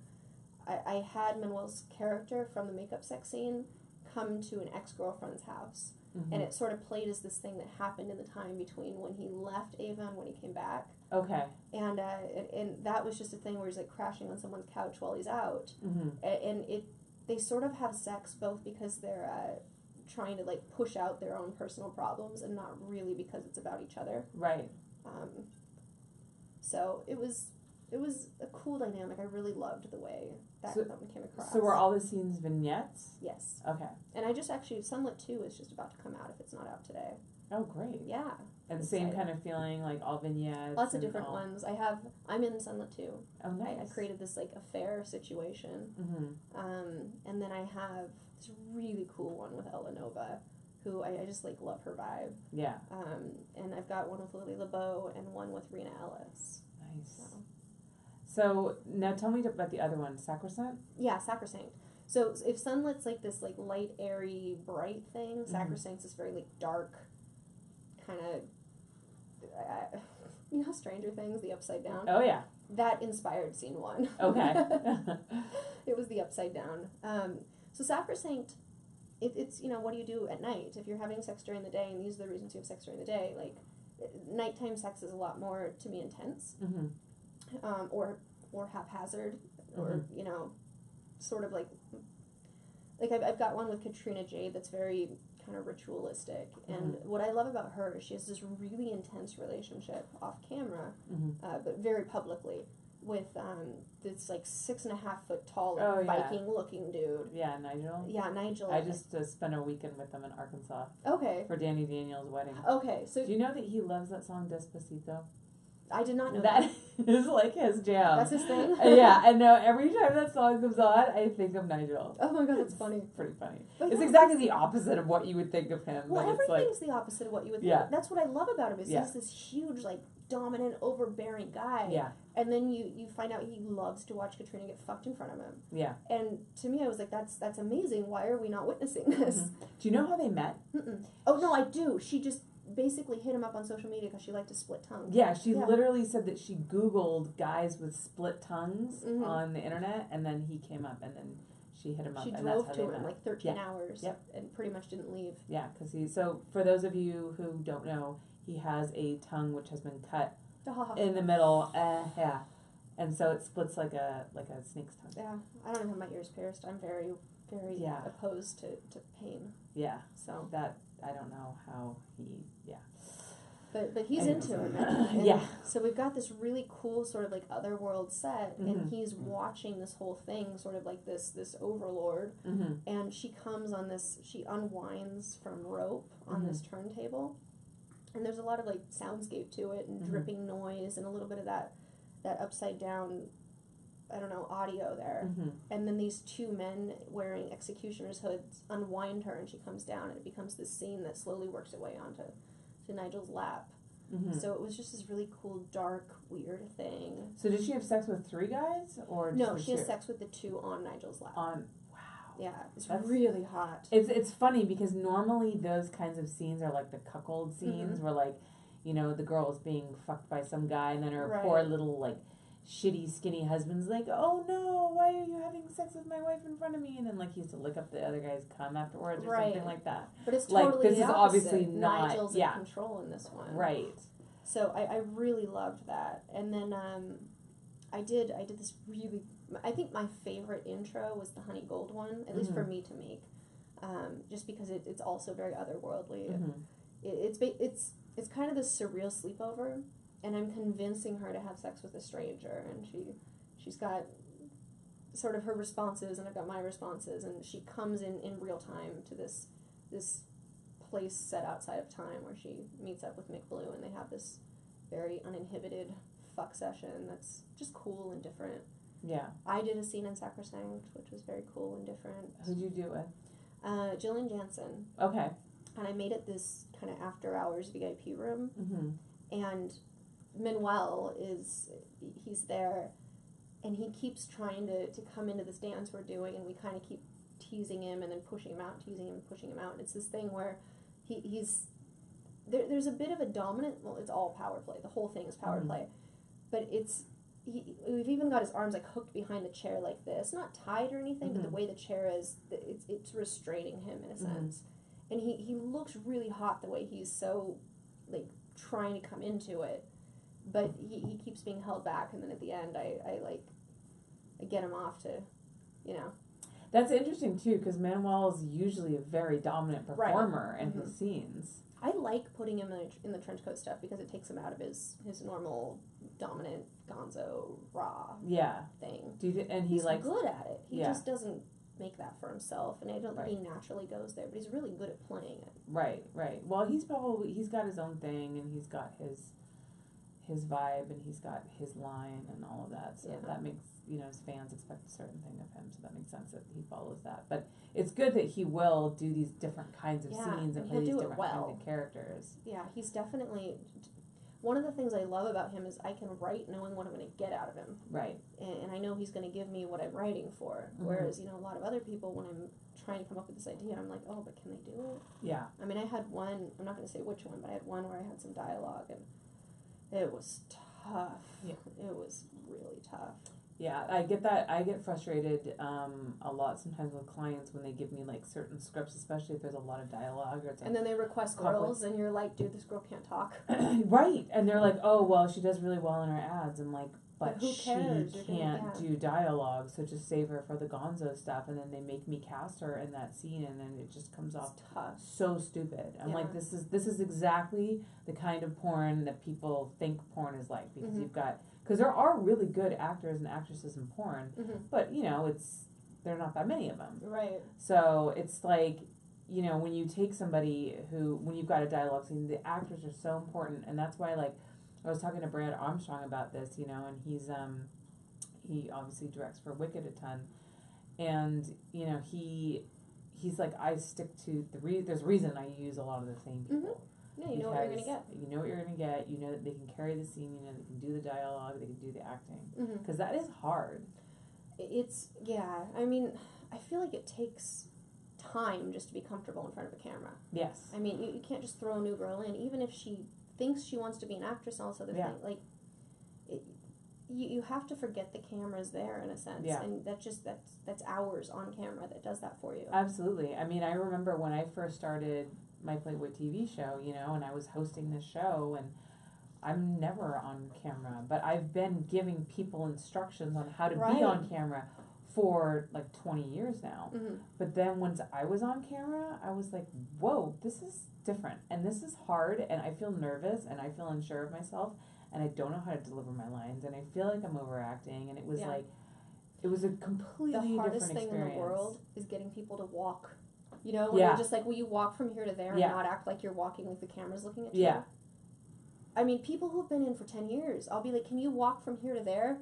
A: I had Manuel's character from the makeup sex scene come to an ex-girlfriend's house. And it sort of played as this thing that happened in the time between when he left Ava and when he came back.
B: Okay.
A: And that was just a thing where he's like crashing on someone's couch while he's out. And they sort of have sex both because they're trying to like push out their own personal problems and not really because it's about each other.
B: Right.
A: So it was a cool dynamic. I really loved the way that one came across.
B: So were all the scenes vignettes?
A: Yes.
B: Okay.
A: And I just actually, Sunlit 2 is just about to come out if it's not out today.
B: Oh, great.
A: Yeah.
B: And same kind of feeling, like all vignettes.
A: Lots of different ones. I'm in Sunlit 2.
B: Oh, nice.
A: I created this like affair situation. And then I have this really cool one with Ella Nova, who I just like love her vibe.
B: Yeah.
A: And I've got one with Lily LeBeau and one with Rena Ellis.
B: Nice. So now tell me about the other one, Sacrosanct?
A: Yeah, Sacrosanct. So if Sunlit's like this like light, airy, bright thing, Sacrosanct's this very like dark, kind of, you know Stranger Things, the Upside Down?
B: Oh yeah.
A: That inspired scene 1.
B: Okay.
A: It was the Upside Down. So Sacrosanct, it's, you know, what do you do at night? If you're having sex during the day, and these are the reasons you have sex during the day, like, nighttime sex is a lot more, to me, intense. or haphazard, or you know, sort of like I've got one with Katrina Jade that's very kind of ritualistic, and what I love about her is she has this really intense relationship off camera, but very publicly, with this like 6.5 foot tall Viking looking dude.
B: Yeah, Nigel.
A: Yeah, Nigel.
B: I just spent a weekend with him in Arkansas.
A: Okay.
B: For Danny Daniel's wedding.
A: Okay, so
B: do you know that he loves that song Despacito?
A: I did not know
B: that. Is like his jam.
A: That's his thing?
B: Yeah, and no, every time that song comes on, I think of Nigel.
A: Oh my god, that's funny.
B: It's pretty funny.
A: But
B: it's exactly the opposite of what you would think of him.
A: Well,
B: it's
A: everything's the opposite of what you would think.
B: Yeah.
A: That's what I love about him, is he's this huge, like, dominant, overbearing guy.
B: Yeah.
A: And then you find out he loves to watch Katrina get fucked in front of him.
B: Yeah.
A: And to me, I was like, that's amazing. Why are we not witnessing this?
B: Do you know how they met?
A: Oh, no, I do. She just basically hit him up on social media because she liked to split tongues.
B: Yeah, she literally said that she Googled guys with split tongues on the internet, and then he came up, and then she hit him up.
A: She
B: and
A: drove
B: that's how
A: to
B: they
A: him
B: met.
A: like 13 hours and pretty much didn't leave.
B: Yeah, because so for those of you who don't know, he has a tongue which has been cut in the middle. And so it splits like a snake's tongue.
A: Yeah, I don't have my ears pierced. I'm very, very opposed to pain.
B: Yeah.
A: So
B: that, I don't know how he,
A: But he's into it. And so we've got this really cool sort of like otherworld set, and he's watching this whole thing, sort of like this overlord. And she comes on this, she unwinds from rope on this turntable, and there's a lot of like soundscape to it, and dripping noise, and a little bit of that upside down, I don't know, audio there. And then these two men wearing executioner's hoods unwind her, and she comes down, and it becomes this scene that slowly works its way onto Nigel's lap. So it was just this really cool, dark, weird thing.
B: So did she have sex with 3 guys, or
A: no? She has sex with the 2 on Nigel's lap.
B: Wow.
A: Yeah, that's really hot.
B: It's funny because normally those kinds of scenes are like the cuckold scenes, where like, you know, the girl is being fucked by some guy, and then her poor little like shitty skinny husband's like, oh no, why are you having sex with my wife in front of me? And then like he has to lick up the other guy's cum afterwards or something like that.
A: But it's totally
B: like this
A: the
B: is
A: opposite.
B: obviously not
A: Nigel's in control in this one.
B: Right.
A: So I really loved that. And then I did this really, I think my favorite intro was the Honey Gold one, at least for me to make. Just because it's also very otherworldly. It's kind of this surreal sleepover, and I'm convincing her to have sex with a stranger, and she's got sort of her responses, and I've got my responses, and she comes in real time to this place set outside of time where she meets up with Mick Blue, and they have this very uninhibited fuck session that's just cool and different.
B: Yeah.
A: I did a scene in Sacrosanct, which was very cool and different.
B: Who'd you do it with?
A: Jillian Jansen.
B: Okay.
A: And I made it this kind of after hours VIP room. And Manuel he's there, and he keeps trying to come into this dance we're doing, and we kind of keep teasing him and then pushing him out, teasing him and pushing him out. And it's this thing where he's there's a bit of a dominant, well, it's all power play. The whole thing is power play. But we've even got his arms like hooked behind the chair like this, not tied or anything, but the way the chair is, it's restraining him in a sense. And he looks really hot the way he's so like trying to come into it, but he keeps being held back, and then at the end I get him off to, you know.
B: That's interesting too, because Manuel is usually a very dominant performer in his scenes.
A: I like putting him in the trench coat stuff because it takes him out of his normal dominant gonzo raw thing.
B: He's
A: good at it. He just doesn't make that for himself, and I don't think he naturally goes there, but he's really good at playing it. Right.
B: Well, he's got his own thing, and he's got his vibe, and he's got his line and all of that, so that makes, you know, his fans expect a certain thing of him, so that makes sense that he follows that. But it's good that he will do these different kinds of scenes and play these different kinds of characters. Yeah, he's definitely, one of the things I love about him is I can write knowing what I'm going to get out of him. Right. And I know he's going to give me what I'm writing for, whereas, you know, a lot of other people, when I'm trying to come up with this idea, I'm like, oh, but can they do it? Yeah. I mean, I had one, I'm not going to say which one, but I had one where I had some dialogue, and it was tough. Yeah. It was really tough. Yeah, I get that. I get frustrated a lot sometimes with clients when they give me like certain scripts, especially if there's a lot of dialogue. Or it's like, and then they request girls, and you're like, dude, this girl can't talk. Right. And they're like, oh, well, she does really well in her ads. I'm like, but
A: who
B: she
A: cares?
B: can't do dialogue, so just save her for the Gonzo stuff, and then they make me cast her in that scene, and then it just comes off
A: It's tough.
B: so stupid. I'm
A: Yeah.
B: like, this is exactly the kind of porn that people think porn is like, because
A: Mhm.
B: you've got, because there are really good actors and actresses in porn,
A: Mhm.
B: but you know, there are not that many of them.
A: Right.
B: So it's like, you know, when you take somebody when you've got a dialogue scene, the actors are so important, and that's why, like, I was talking to Brad Armstrong about this, you know, and he obviously directs for Wicked a ton, and you know, he's like, I stick to there's a reason I use a lot of the same people.
A: Yeah, you know what you're gonna get.
B: You know what you're gonna get. You know that they can carry the scene. You know they can do the dialogue. They can do the acting.
A: Mhm.
B: Because that is hard.
A: Yeah. I mean, I feel like it takes time just to be comfortable in front of a camera.
B: Yes.
A: I mean, you can't just throw a new girl in, even if she thinks she wants to be an actress and all this other
B: Yeah.
A: thing. Like, you have to forget the camera's there in a sense,
B: Yeah.
A: and that's hours on camera that does that for you.
B: Absolutely. I mean, I remember when I first started my Playboy TV show, you know, and I was hosting this show, and I'm never on camera, but I've been giving people instructions on how to
A: Right.
B: be on camera for like 20 years now.
A: Mhm.
B: But then once I was on camera, I was like, whoa, this is different, and this is hard, and I feel nervous, and I feel unsure of myself, and I don't know how to deliver my lines, and I feel like I'm overacting, and it was
A: Yeah.
B: like, it was a completely
A: The hardest
B: different
A: thing
B: experience.
A: in the world is getting people to walk. You know, when
B: Yeah.
A: you're just like, will you walk from here to there and
B: Yeah.
A: not act like you're walking like the camera's looking at you?
B: Yeah.
A: I mean, people who've been in for 10 years, I'll be like, can you walk from here to there?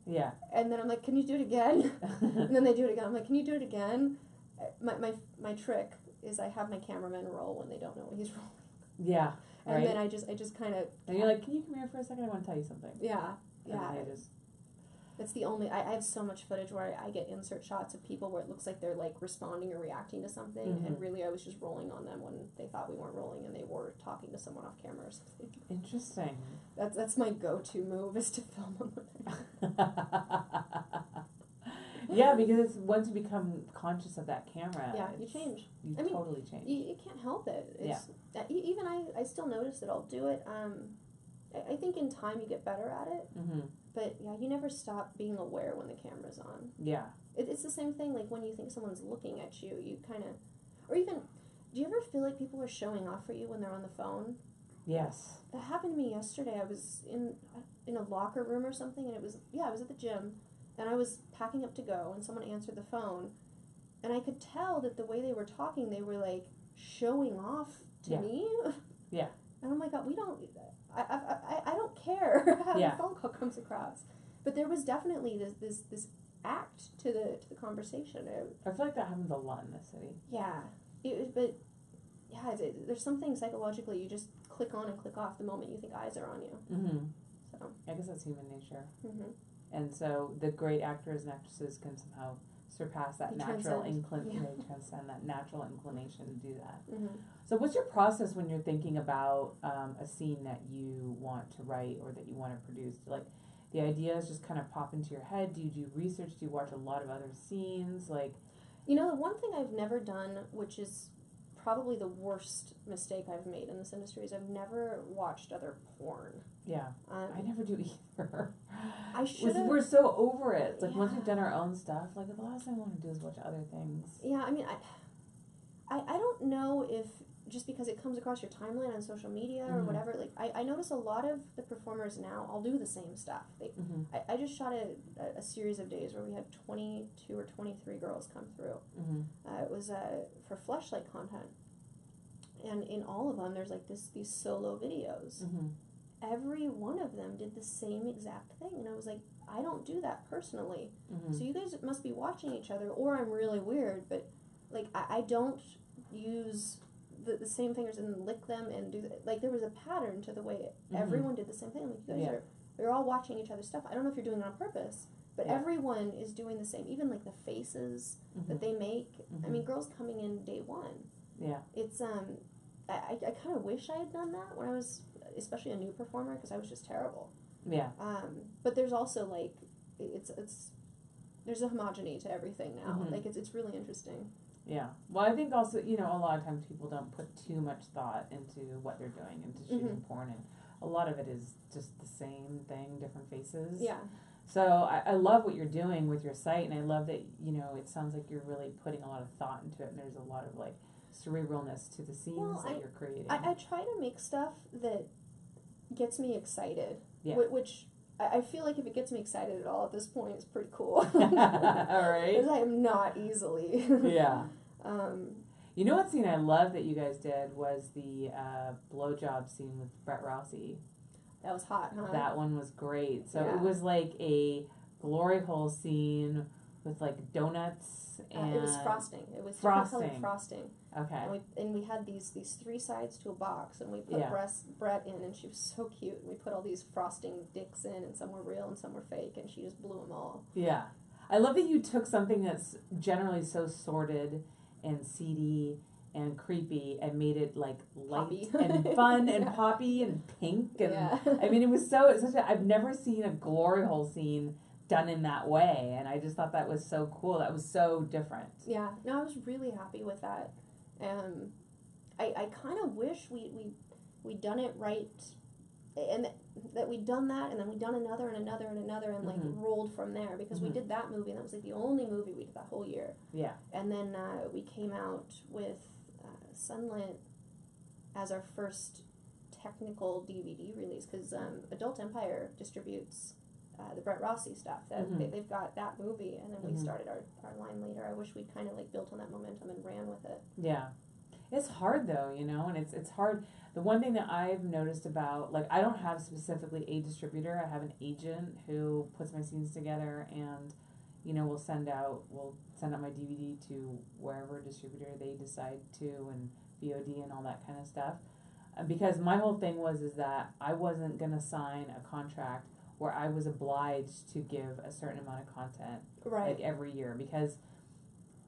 B: Yeah.
A: And then I'm like, can you do it again? And then they do it again. I'm like, can you do it again? My trick is I have my cameraman roll when they don't know what he's rolling.
B: Yeah.
A: And
B: Right.
A: then I just kind of.
B: And you're like, can you come here for a second? I want to tell you something.
A: Yeah.
B: And
A: Yeah.
B: then they just,
A: That's the only. I have so much footage where I get insert shots of people where it looks like they're like responding or reacting to something, and
B: Mhm.
A: really I was just rolling on them when they thought we weren't rolling and they were talking to someone off camera or something.
B: interesting.
A: That's my go-to move is to film them with it.
B: Yeah, because it's once you become conscious of that camera.
A: Yeah, you change.
B: You
A: I mean,
B: totally change.
A: You can't help it. It's, even I still notice that I'll do it. I think in time you get better at it.
B: Mm-hmm.
A: But yeah, you never stop being aware when the camera's on.
B: Yeah.
A: It's the same thing, like when you think someone's looking at you, you kind of, or even, do you ever feel like people are showing off for you when they're on the phone?
B: Yes.
A: That happened to me yesterday. I was in a locker room or something, and I was at the gym, and I was packing up to go, and someone answered the phone, and I could tell that the way they were talking, they were like showing off to
B: Yeah.
A: me.
B: Yeah.
A: And I'm like, we don't. I don't care how
B: Yeah.
A: the phone call comes across, but there was definitely this act to the conversation.
B: I feel like that happens a lot in this city.
A: Yeah, there's something psychologically you just click on and click off the moment you think eyes are on you.
B: Mm-hmm.
A: So.
B: I guess that's human nature.
A: Mm-hmm.
B: And so the great actors and actresses can somehow surpass that
A: They
B: natural
A: transcend. Yeah.
B: they transcend that natural inclination to do that.
A: Mm-hmm.
B: So what's your process when you're thinking about a scene that you want to write or that you want to produce? Like, the ideas just kind of pop into your head? Do you do research? Do you watch a lot of other scenes? Like,
A: You know, the one thing I've never done, which is probably the worst mistake I've made in this industry, is I've never watched other porn.
B: yeah, I never do either.
A: I should have.
B: We're so over it. It's like once
A: Yeah.
B: we've done our own stuff, like the last thing I want to do is watch other things.
A: Yeah, I mean, I don't know if just because it comes across your timeline on social media or
B: Mhm.
A: whatever, like, I notice a lot of the performers now, I'll do the same stuff.
B: Mm-hmm.
A: I just shot a series of days where we had 22 or 23 girls come through.
B: Mm-hmm.
A: It was for Fleshlight content. And in all of them, there's like these solo videos.
B: Mm-hmm.
A: Every one of them did the same exact thing. And I was like, I don't do that personally.
B: Mm-hmm.
A: So you guys must be watching each other, or I'm really weird, but like I don't use the same fingers and lick them and do that. Like there was a pattern to the way everyone did the same thing. Like you guys they're all watching each other's stuff. I don't know if you're doing it on purpose, but everyone is doing the same. Even like the faces that they make. I mean, girls coming in day one.
B: Yeah.
A: It's I kind of wish I had done that when I was especially a new performer because I was just terrible.
B: Yeah.
A: But there's also like it's there's a homogeny to everything now.
B: Mm-hmm.
A: Like it's really interesting.
B: Yeah. Well, I think also, you know, a lot of times people don't put too much thought into what they're doing, into shooting porn. And a lot of it is just the same thing, different faces.
A: Yeah.
B: So I love what you're doing with your site, and I love that, you know, it sounds like you're really putting a lot of thought into it, and there's a lot of like cerebralness to the scenes that you're creating.
A: I try to make stuff that gets me excited,
B: Yeah.
A: which I feel like if it gets me excited at all at this point, it's pretty cool.
B: All right.
A: Because I am not easily.
B: Yeah.
A: Um,
B: You know what scene I love that you guys did was the blowjob scene with Brett Rossi.
A: that was hot, huh?
B: That one was great. So
A: Yeah.
B: it was like a glory hole scene with like donuts and
A: it was frosting. It was
B: frosting.
A: different colored frosting.
B: Okay.
A: And we had these three sides to a box, and we put
B: Yeah.
A: Brett in, and she was so cute. And we put all these frosting dicks in, and some were real and some were fake, and she just blew them all.
B: Yeah. I love that you took something that's generally so sordid and seedy and creepy and made it like light
A: Poppy.
B: and fun and
A: Yeah.
B: poppy and pink and
A: Yeah.
B: I mean it was such a I've never seen a glory hole scene done in that way, and I just thought that was so cool. That was so different.
A: Yeah, no, I was really happy with that. I kind of wish we'd done it right, and that we'd done that, and then we'd done another and another and another, and like
B: Mhm.
A: rolled from there, because we
B: Mhm.
A: did that movie, and that was like the only movie we did that whole year.
B: Yeah.
A: And then we came out with Sunlit as our first technical DVD release, because Adult Empire distributes the Brett Rossi stuff. That
B: Mhm.
A: they've got that movie, and then we
B: Mhm.
A: started our line later. I wish we'd kind of like built on that momentum and ran with it.
B: Yeah. It's hard though, you know, and it's hard. The one thing that I've noticed about, like, I don't have specifically a distributor. I have an agent who puts my scenes together and, you know, will send out my DVD to wherever distributor they decide to, and VOD and all that kind of stuff. Because my whole thing is that I wasn't going to sign a contract where I was obliged to give a certain amount of content
A: Right.
B: like every year, because,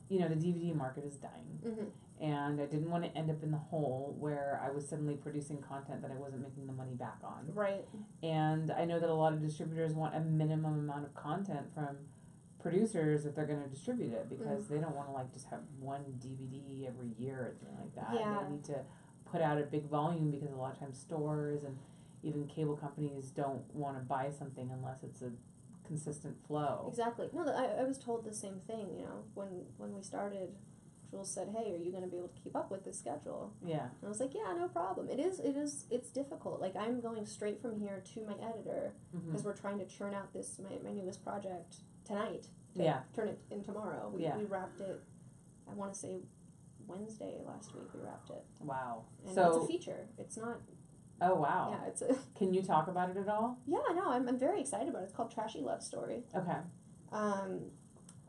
B: you know, the DVD market is dying.
A: Mm-hmm.
B: And I didn't want to end up in the hole where I was suddenly producing content that I wasn't making the money back on.
A: Right.
B: And I know that a lot of distributors want a minimum amount of content from producers if they're going to distribute it, because they don't want to like just have one DVD every year or something like that.
A: Yeah.
B: They need to put out a big volume, because a lot of times stores and even cable companies don't want to buy something unless it's a consistent flow.
A: Exactly. No, I was told the same thing. You know, when we started, Jules said, "Hey, are you going to be able to keep up with this schedule?"
B: Yeah.
A: And I was like, "Yeah, no problem." It's difficult. Like, I'm going straight from here to my editor, because we're trying to churn out my newest project tonight. To
B: Yeah.
A: turn it in tomorrow. We wrapped it. I want to say Wednesday last week. We wrapped it.
B: Wow.
A: And
B: So
A: it's a feature. It's not.
B: Oh wow.
A: Yeah, it's a.
B: Can you talk about it at all?
A: Yeah, no, I'm very excited about it. It's called Trashy Love Story.
B: Okay.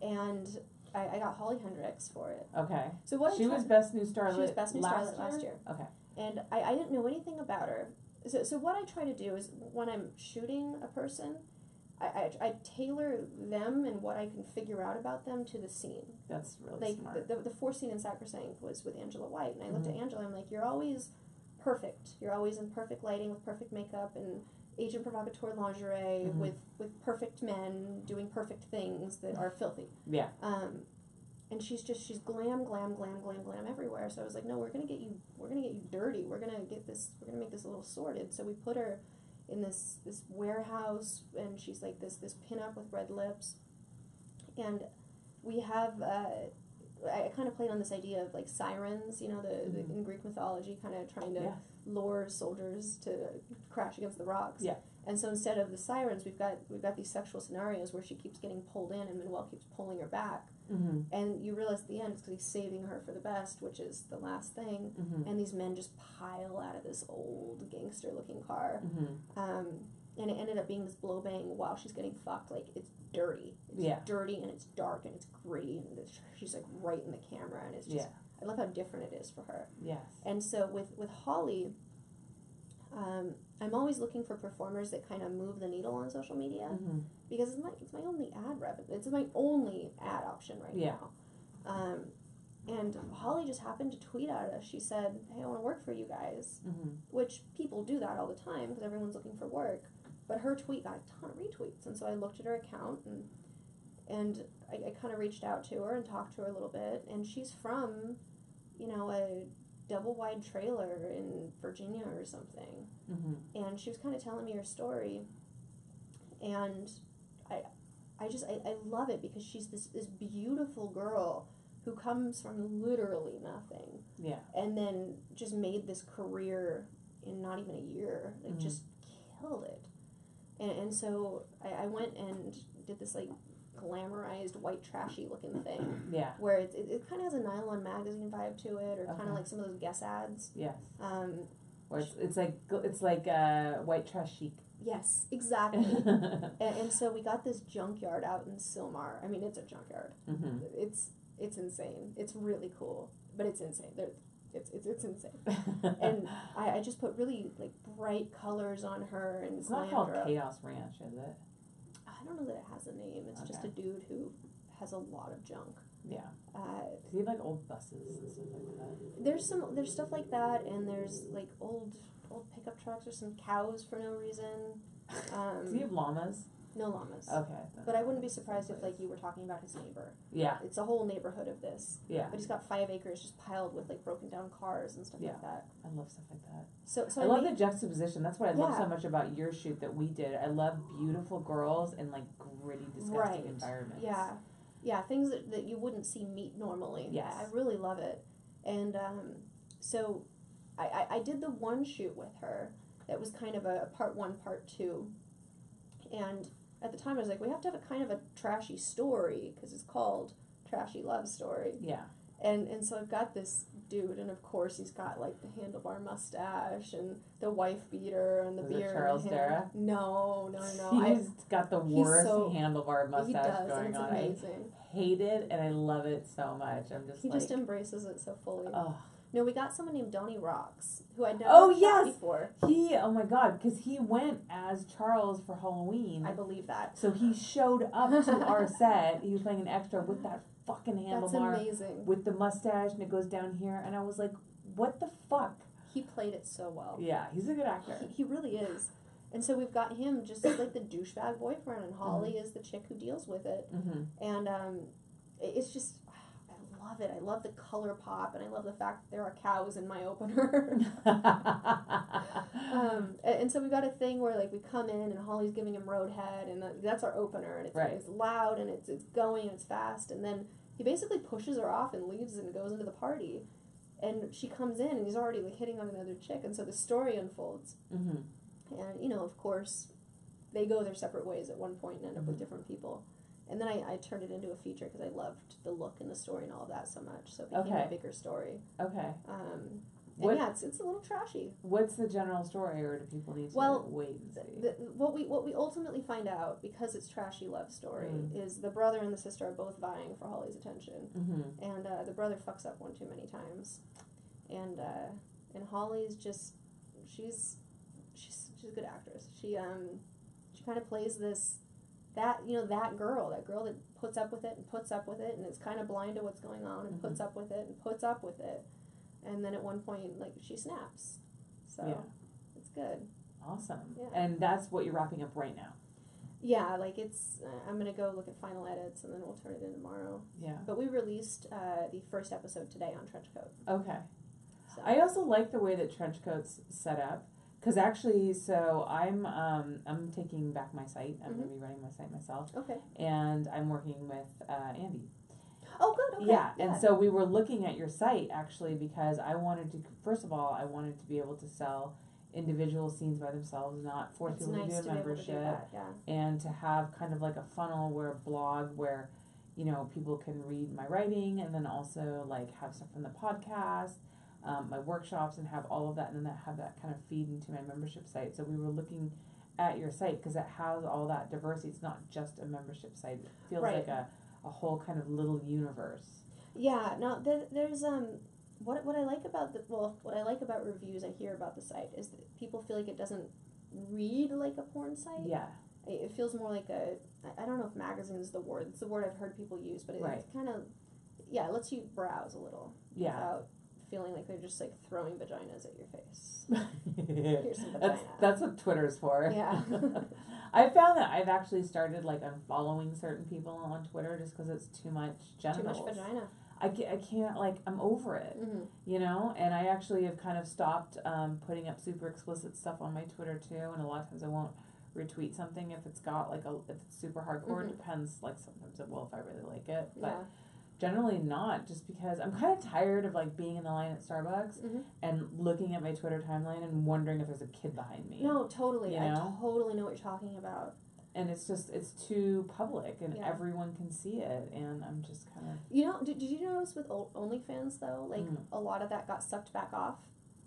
A: And I got Holly Hendricks for it.
B: Okay.
A: So what
B: She was Best New Starlet.
A: She was Best New Starlet last year.
B: Okay.
A: And I didn't know anything about her. So what I try to do is, when I'm shooting a person, I tailor them and what I can figure out about them to the scene.
B: That's really
A: Like
B: smart.
A: the force scene in Sacrosanct was with Angela White, and I looked at Angela, I'm like, you're always perfect. You're always in perfect lighting with perfect makeup and agent provocateur lingerie with perfect men doing perfect things that are filthy.
B: Yeah.
A: And she's glam everywhere. So I was like, no, we're gonna get you dirty. We're gonna make this a little sordid. So we put her in this warehouse, and she's like this pinup with red lips, and we have I kind of played on this idea of like sirens, you know, the in Greek mythology, kind of trying to lure soldiers to crash against the rocks.
B: Yeah.
A: And so instead of the sirens, we've got these sexual scenarios where she keeps getting pulled in, and Manuel keeps pulling her back.
B: Mm-hmm.
A: And you realize at the end it's because he's saving her for the best, which is the last thing.
B: Mm-hmm.
A: And these men just pile out of this old gangster-looking car.
B: Mm-hmm.
A: And it ended up being this blow bang while she's getting fucked. Like, it's dirty. It's dirty, and it's dark, and it's gritty, and she's like right in the camera, and it's just. I love how different it is for her.
B: Yes.
A: And so with Holly, I'm always looking for performers that kind of move the needle on social media, because it's my only ad revenue. It's my only ad option right now. And Holly just happened to tweet at us. She said, "Hey, I want to work for you guys," which people do that all the time because everyone's looking for work. But her tweet got a ton of retweets, and so I looked at her account and I kind of reached out to her and talked to her a little bit. And she's from, you know, double wide trailer in Virginia or something.
B: Mm-hmm.
A: And she was kind of telling me her story, and I love it because she's this beautiful girl who comes from literally nothing.
B: Yeah.
A: And then just made this career in not even a year. Like,
B: Mm-hmm.
A: just killed it. And so I went and did this, like, glamorized, white, trashy looking thing.
B: Yeah.
A: Where it kind of has a Nylon Magazine vibe to it, or kind
B: Okay.
A: of like some of those Guess ads.
B: Yes.
A: Um,
B: Or it's like white trash chic.
A: yes, exactly. and so we got this junkyard out in Sylmar. I mean, it's a junkyard.
B: Mm-hmm.
A: It's insane. It's really cool, but it's insane. It's insane. And I just put really, like, bright colors on her and
B: It's not
A: glammed
B: called
A: her up.
B: Chaos Ranch, is it?
A: I don't know that it has a name. It's just a
B: Okay.
A: dude who has a lot of junk.
B: Yeah.
A: Uh,
B: Does he have like old buses and stuff like that?
A: there's stuff like that, and there's like old pickup trucks or some cows for no reason.
B: Does he have llamas?
A: No llamas.
B: Okay.
A: But I wouldn't be surprised if, like, you were talking about his neighbor.
B: Yeah.
A: It's a whole neighborhood of this.
B: Yeah.
A: But he's got 5 acres just piled with, like, broken down cars and stuff
B: Yeah.
A: like that.
B: I love stuff like that.
A: So
B: I love the juxtaposition. That's what I love
A: Yeah.
B: so much about your shoot that we did. I love beautiful girls in like gritty, disgusting
A: Right.
B: environments.
A: Yeah, things that you wouldn't see meet normally.
B: Yes.
A: I really love it. And so I did the one shoot with her that was kind of a part 1, part 2. And at the time I was like, we have to have a kind of a trashy story because it's called Trashy Love Story.
B: Yeah.
A: And so I've got this dude, and of course he's got, like, the handlebar mustache and the wife beater and the
B: Was it
A: beer.
B: Charles
A: in hand.
B: Dara?
A: No.
B: He's got the worst
A: so-
B: handlebar mustache
A: He does, and
B: going
A: it's
B: on.
A: amazing.
B: I hate it and I love it so much. I'm just
A: He
B: like,
A: just embraces it so fully.
B: oh.
A: No, we got someone named Donnie Rocks, who I'd never
B: Oh,
A: shot
B: yes!
A: before.
B: Oh my god, because he went as Charles for Halloween.
A: I believe that.
B: So he showed up to our set. He was playing an extra with that fucking
A: That's
B: handlebar
A: amazing.
B: with the mustache, and it goes down here. And I was like, what the fuck?
A: He played it so well.
B: Yeah, he's a good actor.
A: He really is. And so we've got him just as, like, the douchebag boyfriend, and Holly is the chick who deals with it.
B: Mm-hmm.
A: And it's just, I love it. I love the color pop, and I love the fact that there are cows in my opener. And so we've got a thing where, like, we come in and Holly's giving him Roadhead, and that's our opener, and it's,
B: Right.
A: it's loud and it's going and it's fast, and then he basically pushes her off and leaves and goes into the party, and she comes in and he's already, like, hitting on another chick, and so the story unfolds,
B: Mm-hmm.
A: and, you know, of course, they go their separate ways at one point and end up with
B: Mhm.
A: different people. And then I turned it into a feature because I loved the look and the story and all of that so much. So it became
B: Okay.
A: a bigger story.
B: Okay.
A: And
B: What-
A: yeah, it's a little trashy.
B: What's the general story, or do people need to
A: Well,
B: wait and see?
A: What we ultimately find out, because it's trashy love story,
B: Mm.
A: is the brother and the sister are both vying for Holly's attention,
B: Mm-hmm.
A: and the brother fucks up one too many times, and Holly's just she's a good actress. She kind of plays that girl that puts up with it and puts up with it and is kind of blind to what's going on and
B: Mhm.
A: puts up with it and puts up with it, and then at one point, like, she snaps. So
B: Yeah.
A: it's good.
B: Awesome.
A: Yeah.
B: And that's what you're wrapping up right now.
A: Yeah, like, it's I'm gonna go look at final edits and then we'll turn it in tomorrow.
B: Yeah.
A: But we released the first episode today on Trenchcoat.
B: Okay.
A: So.
B: I also like the way that Trenchcoat's set up, because actually, so I'm taking back my site. I'm going to be running my site myself,
A: Okay.
B: and I'm working with Andy.
A: Oh, good. Okay.
B: Yeah, and so we were looking at your site actually because I wanted to. First of all, I wanted to be able to sell individual scenes by themselves, not force
A: It's
B: people
A: nice
B: to do
A: to
B: a
A: be able to do
B: membership,
A: that. Yeah.
B: and to have kind of like a funnel where blog where, you know, people can read my writing and then also like have stuff from the podcast, my workshops, and have all of that, and then have that kind of feed into my membership site. So we were looking at your site because it has all that diversity. It's not just a membership site. It feels
A: Right.
B: like a whole kind of little universe.
A: Yeah. No, there's what I like about what I like about reviews I hear about the site is that people feel like it doesn't read like a porn site.
B: Yeah.
A: It feels more like I don't know if magazine is the word. It's the word I've heard people use, but
B: Right.
A: it's kind of, it lets you browse a little
B: Yeah.
A: without feeling like they're just, like, throwing vaginas at your face. Here's some vagina.
B: That's what Twitter's for.
A: Yeah.
B: I found that I've actually started like unfollowing certain people on Twitter just because it's too much genitals.
A: Too much vagina.
B: I can't, like, I'm over it,
A: Mm-hmm.
B: you know? And I actually have kind of stopped putting up super explicit stuff on my Twitter too, and a lot of times I won't retweet something if it's got, like, if it's super hardcore. It depends, like, sometimes it will if I really like it, but generally not, just because I'm kind of tired of, like, being in the line at Starbucks and looking at my Twitter timeline and wondering if there's a kid behind me.
A: No, totally.
B: You know?
A: I totally know what you're talking about.
B: And it's too public, and everyone can see it, and I'm just kind of...
A: You know, did you notice with OnlyFans, though, like, a lot of that got sucked back off?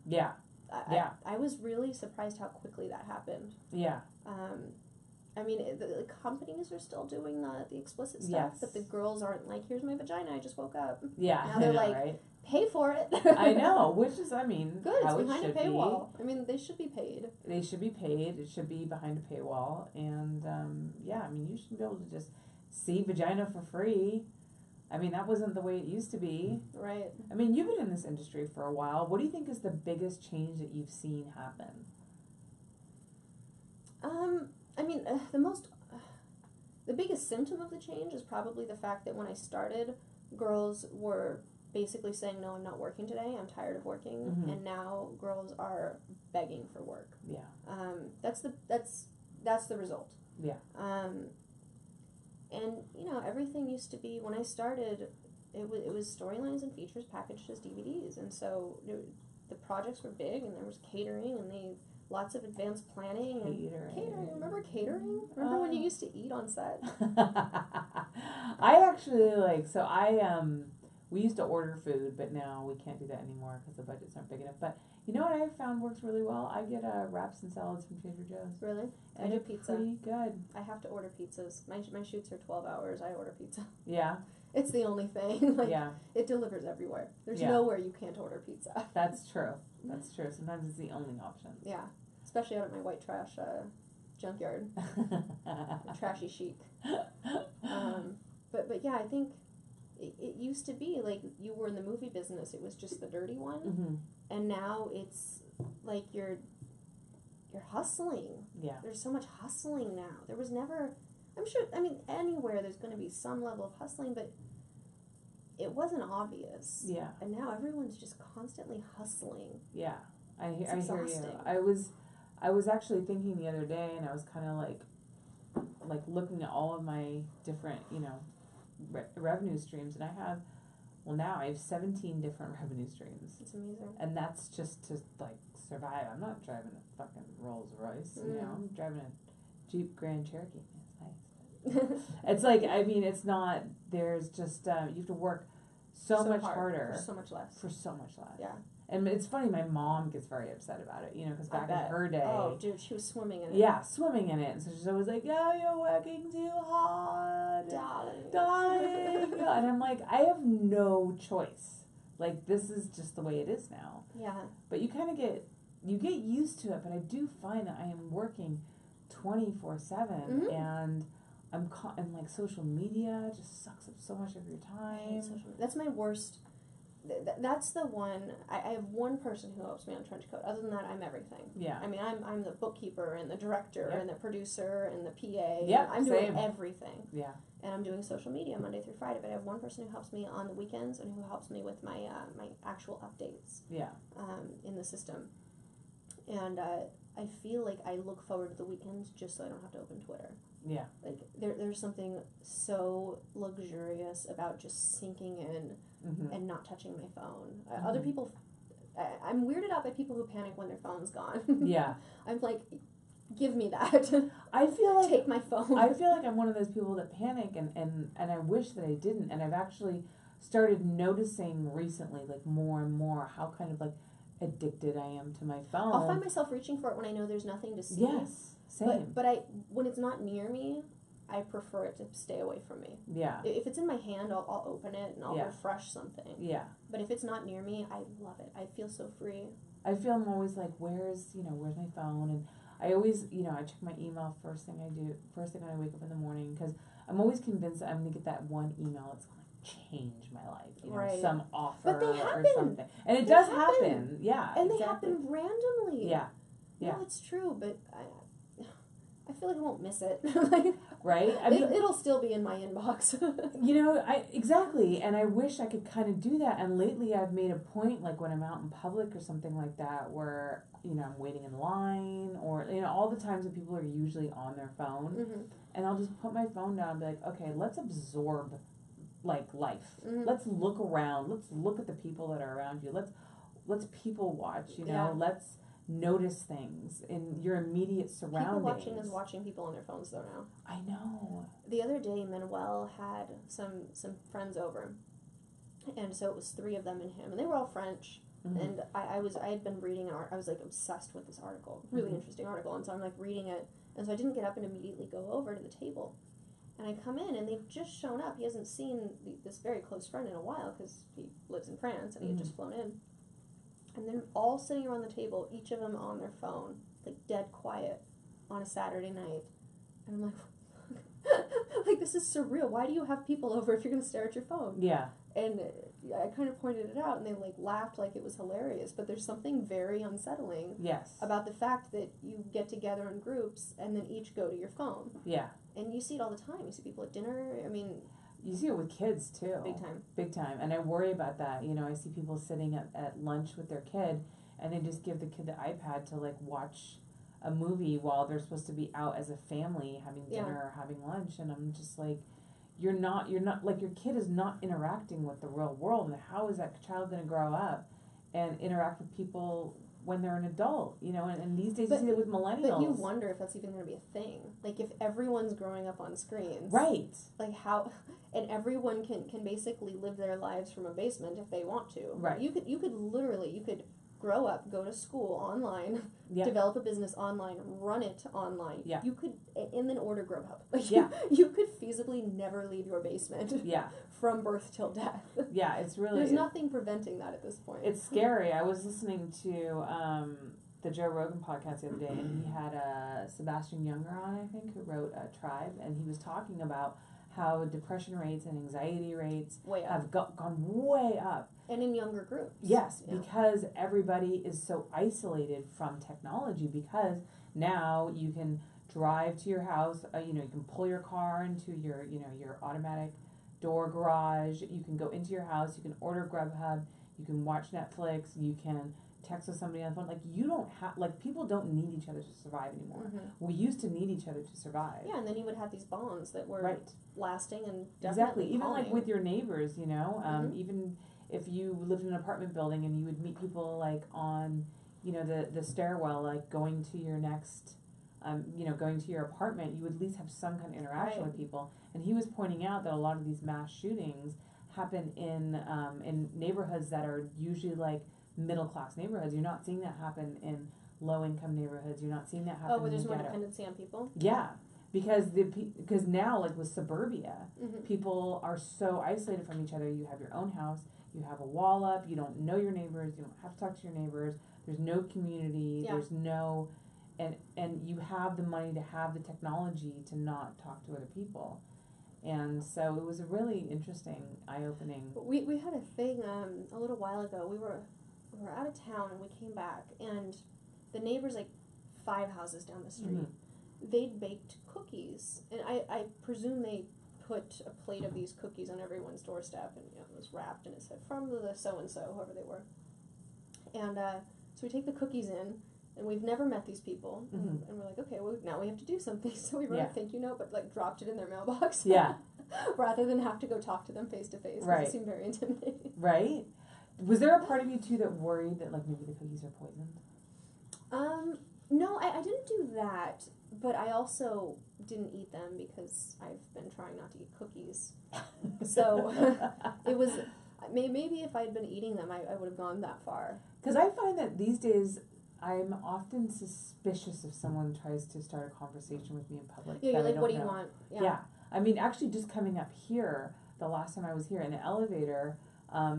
B: Yeah.
A: I was really surprised how quickly that happened.
B: Yeah.
A: I mean, the companies are still doing the explicit stuff, but the girls aren't like, here's my vagina, I just woke up.
B: Yeah.
A: Now they're like,
B: right?
A: Pay for it.
B: I know, which is, I mean,
A: good.
B: how
A: It's behind
B: it
A: a
B: should
A: paywall. I mean, they should be paid.
B: They should be paid. It should be behind a paywall. And, I mean, you should be able to just see vagina for free. I mean, that wasn't the way it used to be.
A: Right.
B: I mean, you've been in this industry for a while. What do you think is the biggest change that you've seen happen?
A: I mean, the biggest symptom of the change is probably the fact that when I started, girls were basically saying, no, I'm not working today, I'm tired of working, and now girls are begging for work.
B: Yeah.
A: That's the result.
B: Yeah.
A: And, you know, everything used to be, when I started, it was storylines and features packaged as DVDs, and so the projects were big, and there was catering, and lots of advanced planning. Catering. Remember catering? Remember when you used to eat on set?
B: I actually, we used to order food, but now we can't do that anymore because the budgets aren't big enough. But you know what I found works really well? I get wraps and salads from Trader Joe's.
A: Really?
B: And
A: I do
B: they're
A: pizza.
B: Pretty good.
A: I have to order pizzas. My shoots are 12 hours. I order pizza.
B: Yeah.
A: It's the only thing.
B: Yeah.
A: It delivers everywhere. There's nowhere you can't order pizza.
B: That's true. That's true. Sometimes it's the only option.
A: Yeah. Especially out at my white trash junkyard. Trashy chic. But yeah, I think it used to be like you were in the movie business. It was just the dirty one, and now it's like you're hustling.
B: Yeah.
A: There's so much hustling now. There was never. I'm sure. I mean, anywhere there's going to be some level of hustling, but it wasn't obvious.
B: Yeah.
A: And now everyone's just constantly hustling.
B: Yeah. I hear you.
A: Exhausting.
B: I was actually thinking the other day, and I was kind of like looking at all of my different, you know, revenue streams, and now I have 17 different revenue streams.
A: It's amazing.
B: And that's just to, like, survive. I'm not driving a fucking Rolls Royce, you know, I'm driving a Jeep Grand Cherokee. It's nice. It's like, I mean, it's not, there's just, you have to work so much harder.
A: For so much less.
B: For so much less.
A: Yeah.
B: And it's funny, my mom gets very upset about it, you know, because back in her day.
A: Oh, dude, she was swimming in it.
B: Yeah, swimming in it. And so she's always like, oh, you're working too hard. Darling. And I'm like, I have no choice. Like, this is just the way it is now.
A: Yeah.
B: But you kind of get used to it. But I do find that I am working 24/7. And and like social media just sucks up so much of your time.
A: That's my worst. That's the one. I have one person who helps me on Trench Coat. Other than that, I'm everything.
B: Yeah.
A: I mean, I'm the bookkeeper and the director and the producer and the PA.
B: Yeah,
A: I'm doing everything.
B: Yeah.
A: And I'm doing social media Monday through Friday. But I have one person who helps me on the weekends and who helps me with my my actual updates.
B: Yeah.
A: In the system. And I feel like I look forward to the weekends just so I don't have to open Twitter.
B: Yeah.
A: Like there's something so luxurious about just sinking in and not touching my phone. Other people, I'm weirded out by people who panic when their phone's gone.
B: Yeah.
A: I'm like, give me that.
B: I feel like
A: take my phone.
B: I feel like I'm one of those people that panic and I wish that I didn't. And I've actually started noticing recently, like more and more, how kind of like addicted I am to my phone.
A: I'll find myself reaching for it when I know there's nothing to see.
B: Yes. Same.
A: But when it's not near me, I prefer it to stay away from me.
B: Yeah.
A: If it's in my hand, I'll open it and I'll refresh something.
B: Yeah.
A: But if it's not near me, I love it. I feel so free.
B: I feel I'm always like, where's my phone? And I always, I check my email first thing when I wake up in the morning, because I'm always convinced that I'm going to get that one email that's going to change my life.
A: Right.
B: Some offer
A: But they happen.
B: or something. And it does happen. Yeah.
A: And
B: exactly.
A: they happen randomly.
B: Yeah. Yeah.
A: No, it's true, but I feel like I won't miss it. Like,
B: right? I mean,
A: it'll still be in my inbox.
B: Exactly, and I wish I could kind of do that. And lately, I've made a point, like when I'm out in public or something like that, where I'm waiting in line, or all the times that people are usually on their phone,
A: Mm-hmm.
B: and I'll just put my phone down and be like, okay, let's absorb like life.
A: Mm-hmm.
B: Let's look around. Let's look at the people that are around you. Let's people watch.
A: Yeah.
B: Let's notice things in your immediate surroundings.
A: People watching is watching people on their phones though now.
B: I know.
A: The other day, Manuel had some friends over, and so it was 3 of them and him, and they were all French.
B: Mm-hmm.
A: And I had been reading I was like obsessed with this article, really
B: Mm-hmm.
A: interesting article, and so I'm like reading it, and so I didn't get up and immediately go over to the table, and I come in and they've just shown up. He hasn't seen this very close friend in a while because he lives in France and he had just flown in, and they're all sitting around the table, each of them on their phone, like dead quiet, on a Saturday night, and I'm like, like this is surreal. Why do you have people over if you're gonna stare at your phone?
B: Yeah.
A: And I kind of pointed it out, and they like laughed like it was hilarious. But there's something very unsettling
B: Yes.
A: about the fact that you get together in groups and then each go to your phone.
B: Yeah.
A: And you see it all the time. You see people at dinner. I mean,
B: You see it with kids too.
A: big time.
B: Big time. And I worry about that. I see people sitting at lunch with their kid, and they just give the kid the iPad to like watch a movie while they're supposed to be out as a family having dinner or having lunch. And I'm just like, you're not like, your kid is not interacting with the real world. And how is that child going to grow up and interact with people when they're an adult? And these days you see it with millennials.
A: But you wonder if that's even going to be a thing. Like if everyone's growing up on screens.
B: Right.
A: Like how, and everyone can basically live their lives from a basement if they want to.
B: Right.
A: You could literally grow up, go to school online,
B: Yeah.
A: develop a business online, run it online.
B: Yeah.
A: You could, and then order Grubhub. Like
B: Yeah.
A: you could feasibly never leave your basement
B: Yeah.
A: from birth till death.
B: Yeah. It's really.
A: There's nothing preventing that at this point.
B: It's scary. I was listening to the Joe Rogan podcast the other day, and he had Sebastian Younger on, I think, who wrote Tribe, and he was talking about how depression rates and anxiety rates
A: way up.
B: have gone way up.
A: And in younger groups.
B: Yes,
A: Yeah.
B: because everybody is so isolated from technology, because now you can drive to your house, you can pull your car into your automatic door garage, you can go into your house, you can order Grubhub, you can watch Netflix, you can text with somebody on the phone. Like, you don't have, like, people don't need each other to survive anymore.
A: Mm-hmm.
B: We used to need each other to survive.
A: Yeah, and then you would have these bonds that were
B: Right.
A: lasting and definitely
B: Exactly. Even
A: calming.
B: like with your neighbors,
A: Mhm.
B: even if you lived in an apartment building and you would meet people like on, the stairwell, like going to your next, going to your apartment, you would at least have some kind of interaction
A: Right.
B: with people. And he was pointing out that a lot of these mass shootings happen in neighborhoods that are usually like middle class neighborhoods. You're not seeing that happen in low income neighborhoods. You're not seeing that happen.
A: Oh, where there's
B: in
A: more
B: ghetto.
A: dependency on people?
B: Yeah. Because now, like with suburbia,
A: Mm-hmm.
B: people are so isolated from each other. You have your own house, you have a wall up, you don't know your neighbors, you don't have to talk to your neighbors, there's no community,
A: Yeah.
B: there's no, and you have the money to have the technology to not talk to other people. And so it was a really interesting, eye-opening.
A: We had a thing a little while ago. We were out of town and we came back, and the neighbors, like 5 houses down the street, they'd baked cookies, and I presume they put a plate of these cookies on everyone's doorstep, and it was wrapped and it said from the so and so, whoever they were. And so we take the cookies in, and we've never met these people,
B: Mhm.
A: and we're like, okay, well now we have to do something. So we wrote
B: Yeah.
A: a thank you note, but like dropped it in their mailbox.
B: Yeah.
A: Rather than have to go talk to them face to face.
B: Right.
A: It seemed very intimidating.
B: Right? Was there a part of you too that worried that like maybe the cookies are poisoned?
A: No, I didn't do that, but I also didn't eat them because I've been trying not to eat cookies. So it was, maybe if I had been eating them, I would have gone that far.
B: Because I find that these days I'm often suspicious if someone tries to start a conversation with me in public.
A: Yeah,
B: that
A: you're
B: I
A: like,
B: don't
A: what do you
B: know.
A: want?
B: Yeah. I mean, actually just coming up here, the last time I was here in the elevator,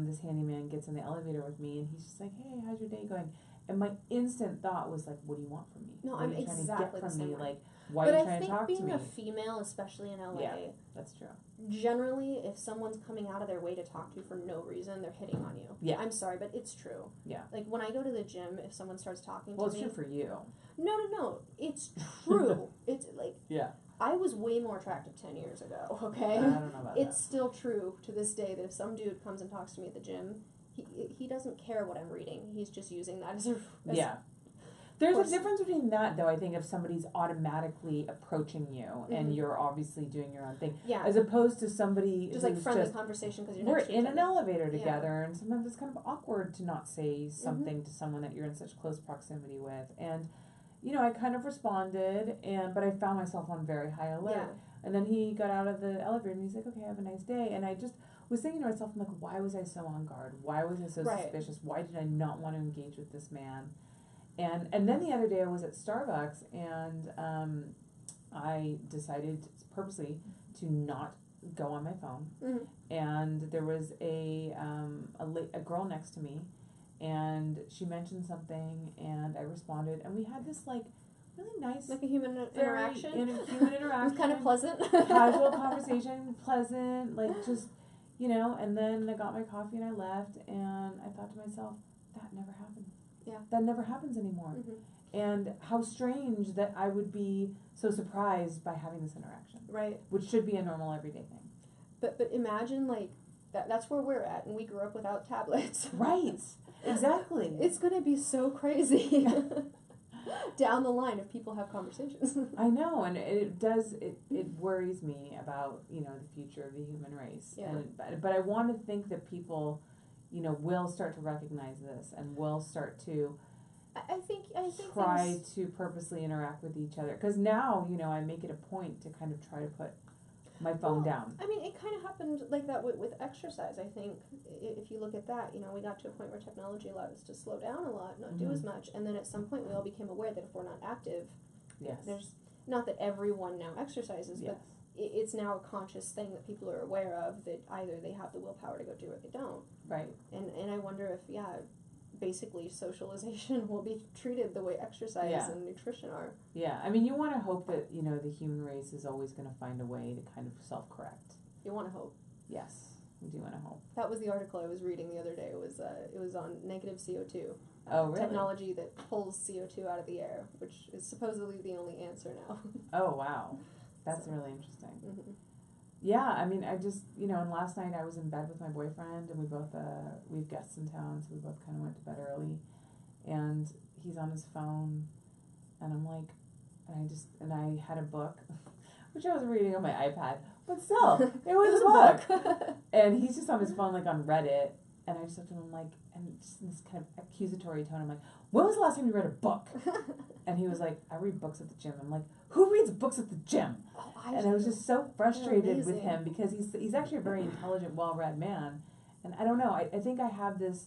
B: this handyman gets in the elevator with me and he's just like, hey, how's your day going? And my instant thought was like, what do you want from me?
A: No,
B: what
A: I'm
B: are you trying
A: exactly
B: to get
A: the
B: from
A: same
B: me?
A: way.
B: Like, why
A: But
B: are you
A: I
B: trying to
A: think
B: talk to
A: being
B: me?
A: a female, especially in LA,
B: Yeah. That's true.
A: generally, if someone's coming out of their way to talk to you for no reason, they're hitting on you.
B: Yeah.
A: I'm sorry, but it's true.
B: Yeah.
A: Like, when I go to the gym, if someone starts talking
B: Well,
A: to
B: it's
A: me...
B: true for you.
A: No. It's true. It's, like...
B: Yeah.
A: I was way more attractive 10 years ago, okay?
B: I don't know about
A: It's still true to this day that if some dude comes and talks to me at the gym, he doesn't care what I'm reading. He's just using that as a...
B: Yeah. There's a difference between that, though, I think, if somebody's automatically approaching you and you're obviously doing your own thing,
A: Yeah.
B: as opposed to somebody
A: Just like friendly conversation because you're
B: we're
A: next to each
B: in an
A: other.
B: elevator together, and sometimes it's kind of awkward to not say something to someone that you're in such close proximity with. And, you know, I kind of responded, but I found myself on very high alert.
A: Yeah.
B: And then he got out of the elevator, and he's like, okay, have a nice day. And I just was thinking to myself, I'm like, why was I so on guard? Why was I so suspicious? Why did I not want to engage with this man? And then the other day I was at Starbucks, and I decided purposely to not go on my phone. And there was a girl next to me, and she mentioned something, and I responded, and we had this like really nice,
A: like a human interaction.
B: Human interaction.
A: It was kind of pleasant.
B: Casual conversation, pleasant, like just, you know. And then I got my coffee and I left, and I thought to myself, that never happened.
A: Yeah.
B: That never happens anymore. And how strange that I would be so surprised by having this interaction.
A: Right.
B: Which should be a normal everyday thing.
A: But imagine like that's where we're at, and we grew up without tablets.
B: Right. Exactly.
A: It's gonna be so crazy down the line if people have conversations.
B: I know, and it worries me about, you know, the future of the human race.
A: Yeah.
B: And but I want to think that people, you know, will start to recognize this and will start to
A: I think
B: try to purposely interact with each other. Because now, you know, I make it a point to kind of try to put my phone down.
A: I mean, it kind of happened like that with exercise. I think if you look at that, you know, we got to a point where technology allowed us to slow down a lot, not do as much, and then at some point we all became aware that if we're not active, there's not that everyone now exercises, but it's now a conscious thing that people are aware of, that either they have the willpower to go do it or they don't.
B: Right.
A: And I wonder if basically socialization will be treated the way exercise and nutrition are.
B: Yeah, I mean, you want to hope that, you know, the human race is always going to find a way to kind of self-correct.
A: You want to hope.
B: Yes, we do want to hope.
A: That was the article I was reading the other day. It was on negative CO2.
B: Oh, really?
A: Technology that pulls CO2 out of the air, which is supposedly the only answer now.
B: Oh, wow. That's really interesting. Yeah, I mean, I just, you know, and last night I was in bed with my boyfriend, and we have guests in town, so we both kind of went to bed early, and he's on his phone, and I'm like, and I had a book, which I was reading on my iPad, but still, it was a book, and he's just on his phone, like on Reddit, and I just looked at him, like, and just in this kind of accusatory tone, I'm like, when was the last time you read a book? And he was like, I read books at the gym. I'm like, who reads books at the gym? And I was just so frustrated with him, because he's actually a very intelligent, well-read man. And I don't know, I think I have this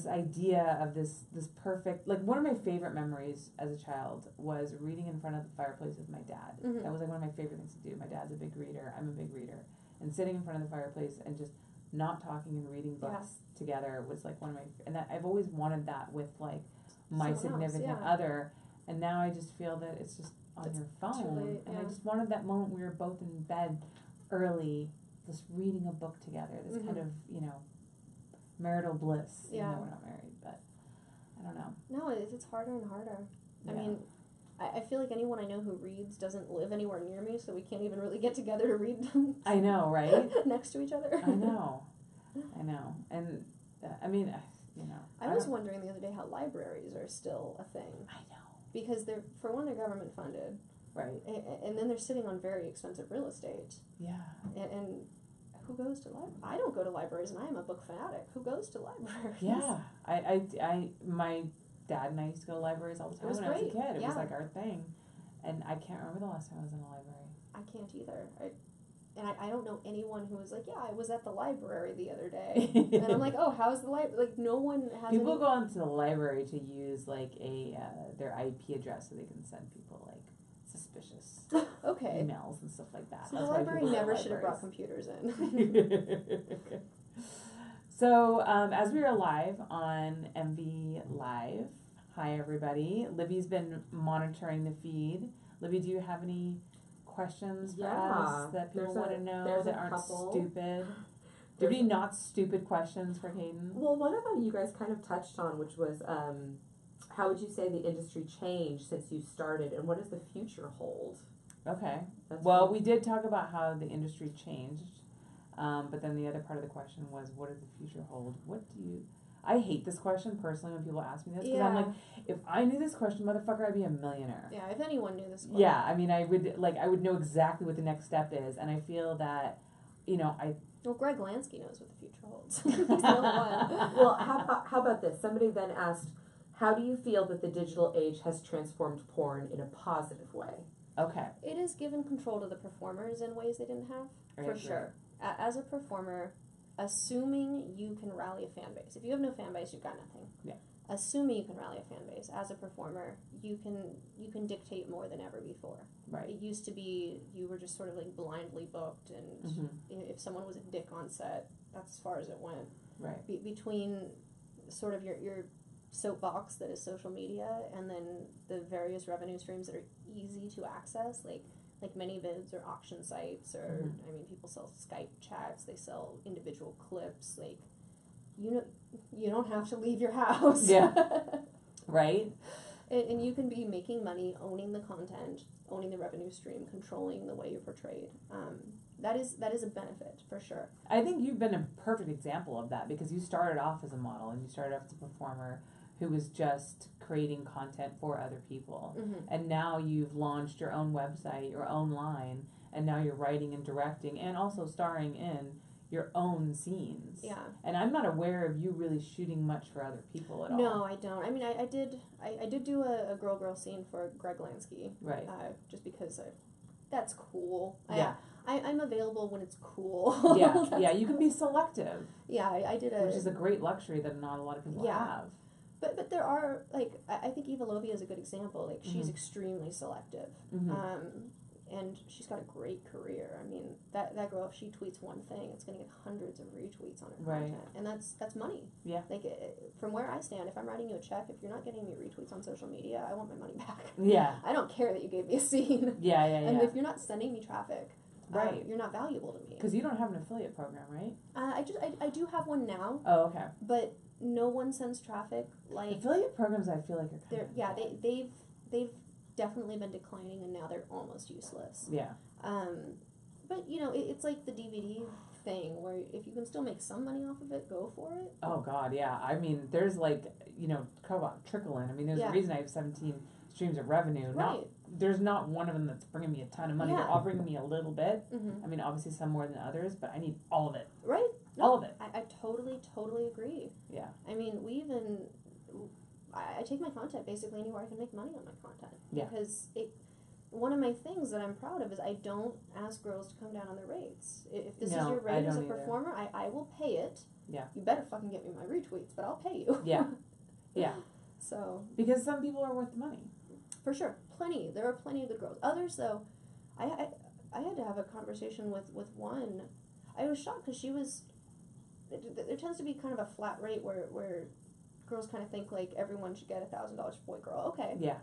B: idea of this perfect, like, one of my favorite memories as a child was reading in front of the fireplace with my dad. That was like one of my favorite things to do. My dad's a big reader, I'm a big reader. And sitting in front of the fireplace and just not talking and reading books together was like one of my, and I've always wanted that with like my significant other. And now I just feel that it's just on your phone. And I just wanted that moment we were both in bed early, just reading a book together. This kind of, you know, marital bliss. You know, we're not married, but I don't know.
A: No, it's harder and harder. I mean, I feel like anyone I know who reads doesn't live anywhere near me, so we can't even really get together to read
B: I know, right?
A: next to each other.
B: I know. And, I mean, you know.
A: I was wondering the other day how libraries are still a thing.
B: I know.
A: Because they're government funded.
B: Right.
A: And then they're sitting on very expensive real estate.
B: Yeah.
A: And who goes to libraries? I don't go to libraries, and I am a book fanatic. Who goes to libraries?
B: Yeah. My dad and I used to go to libraries all the time when I was a kid. It was like our thing. And I can't remember the last time I was in a library.
A: I can't either. I don't know anyone who was like, I was at the library the other day. And I'm like, oh, how's the library? Like, no one has
B: People go into the library to use, like, their IP address so they can send people, like, suspicious emails and stuff like that.
A: So
B: That's
A: the library never should have brought computers in.
B: So, as we are live on MV Live, Hi, everybody. Libby's been monitoring the feed. Libby, do you have any questions for us that people want to know that aren't stupid? Do you have any not stupid questions for Kayden?
C: Well, one of them you guys kind of touched on, which was how would you say the industry changed since you started, and what does the future hold?
B: Okay. Well, we did talk about how the industry changed, but then the other part of the question was, what does the future hold? I hate this question personally when people ask me this, because I'm like, if I knew this question, motherfucker, I'd be a millionaire.
A: Yeah, if anyone knew this question.
B: Yeah, I mean, I would know exactly what the next step is, and I feel that,
A: Well, Greg Lansky knows what the future holds. He's the only one.
C: Well, how about this? Somebody then asked, how do you feel that the digital age has transformed porn in a positive way?
B: Okay.
A: It has given control to the performers in ways they didn't have, for sure. As a performer, assuming you can rally a fan base. If you have no fan base, you've got nothing.
B: Yeah.
A: Assuming you can rally a fan base as a performer, you can dictate more than ever before.
B: Right.
A: It used to be you were just sort of like blindly booked, and if someone was a dick on set, that's as far as it went.
B: Right.
A: Between sort of your soapbox that is social media, and then the various revenue streams that are easy to access, like ManyVids or auction sites, or I mean, people sell Skype chats, they sell individual clips, like you don't have to leave your house.
B: Yeah. Right.
A: And you can be making money, owning the content, owning the revenue stream, controlling the way you're portrayed. That is a benefit for sure.
B: I think you've been a perfect example of that, because you started off as a model and you started off as a performer who was just creating content for other people. And now you've launched your own website, your own line, and now you're writing and directing and also starring in your own scenes.
A: Yeah.
B: And I'm not aware of you really shooting much for other people at all.
A: No, I don't. I mean, I did do a girl scene for Greg Lansky.
B: Right.
A: Just because that's cool.
B: Yeah.
A: I'm available when it's cool.
B: Yeah. Yeah, you can be selective.
A: Yeah, I did
B: which is a great luxury that not a lot of people have.
A: But there are, like, I think Eva Lovia is a good example. Like, she's extremely selective. And she's got a great career. I mean, that girl, if she tweets one thing, it's going to get hundreds of retweets on her content. And that's money. Yeah. Like, from where I stand, if I'm writing you a check, if you're not getting me retweets on social media, I want my money back. Yeah. I don't care that you gave me a scene. Yeah. And if you're not sending me traffic, you're not valuable to me.
B: Because you don't have an affiliate program, right?
A: I do have one now.
B: Oh, okay.
A: But no one sends traffic like
B: affiliate programs. I feel like are kind of
A: they've definitely been declining, and now they're almost useless.
B: Yeah.
A: But it's like the DVD thing, where if you can still make some money off of it, go for it.
B: Oh God, yeah. I mean, there's like talk about trickle in. I mean, there's a reason I have 17 streams of revenue.
A: Right.
B: There's not one of them that's bringing me a ton of money.
A: Yeah.
B: They're all bringing me a little bit. I mean, obviously some more than others, but I need all of it.
A: Right.
B: No, all of it.
A: I totally agree. Yeah. I mean, I take my content basically anywhere I can make money on my content. Yeah. Because one of my things that I'm proud of is I don't ask girls to come down on their rates. If this is your rate as a performer, I will pay it. Yeah. You better fucking get me my retweets, but I'll pay you. Yeah. Yeah. So. Because some people are worth the money. For sure. Plenty. There are plenty of good girls. Others, though, I had to have a conversation with one. I was shocked because she was. There tends to be kind of a flat rate where girls kind of think like everyone should get $1,000 for boy girl. Okay. Yeah.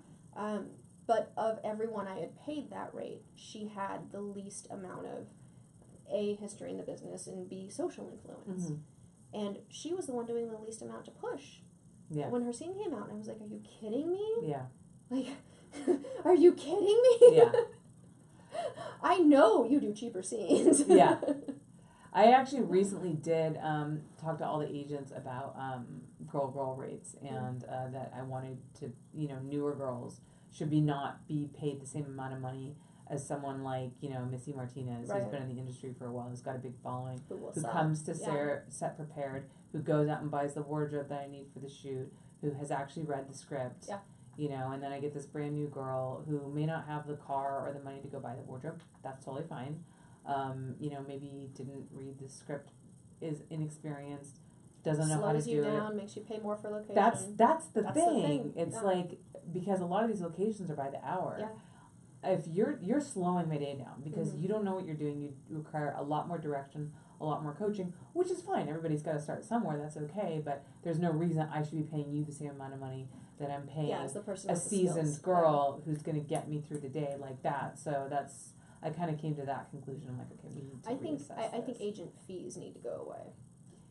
A: But of everyone I had paid that rate, she had the least amount of A, history in the business, and B, social influence. And she was the one doing the least amount to push. Yeah. When her scene came out, I was like, are you kidding me? Yeah. Like, are you kidding me? Yeah. I know you do cheaper scenes. Yeah. I actually recently did talk to all the agents about girl rates, and that I wanted to, newer girls should not be paid the same amount of money as someone like, Missy Martinez, who's been in the industry for a while, who's got a big following, who comes to set prepared, who goes out and buys the wardrobe that I need for the shoot, who has actually read the script. Yeah. And then I get this brand new girl who may not have the car or the money to go buy the wardrobe. That's totally fine. Maybe didn't read the script, is inexperienced, doesn't know how to do it. Slows you down, makes you pay more for location. That's the thing. It's like, because a lot of these locations are by the hour. Yeah. If you're slowing my day down because you don't know what you're doing, you require a lot more direction, a lot more coaching, which is fine. Everybody's got to start somewhere. That's okay. But there's no reason I should be paying you the same amount of money
B: that I'm paying
A: Yeah, as the person
B: a
A: with the
B: seasoned
A: skills.
B: girl who's going to get me through the day like that. So I kind of came to that conclusion. I'm like, okay, we need to reassess
A: I think
B: this.
A: agent fees need to go away.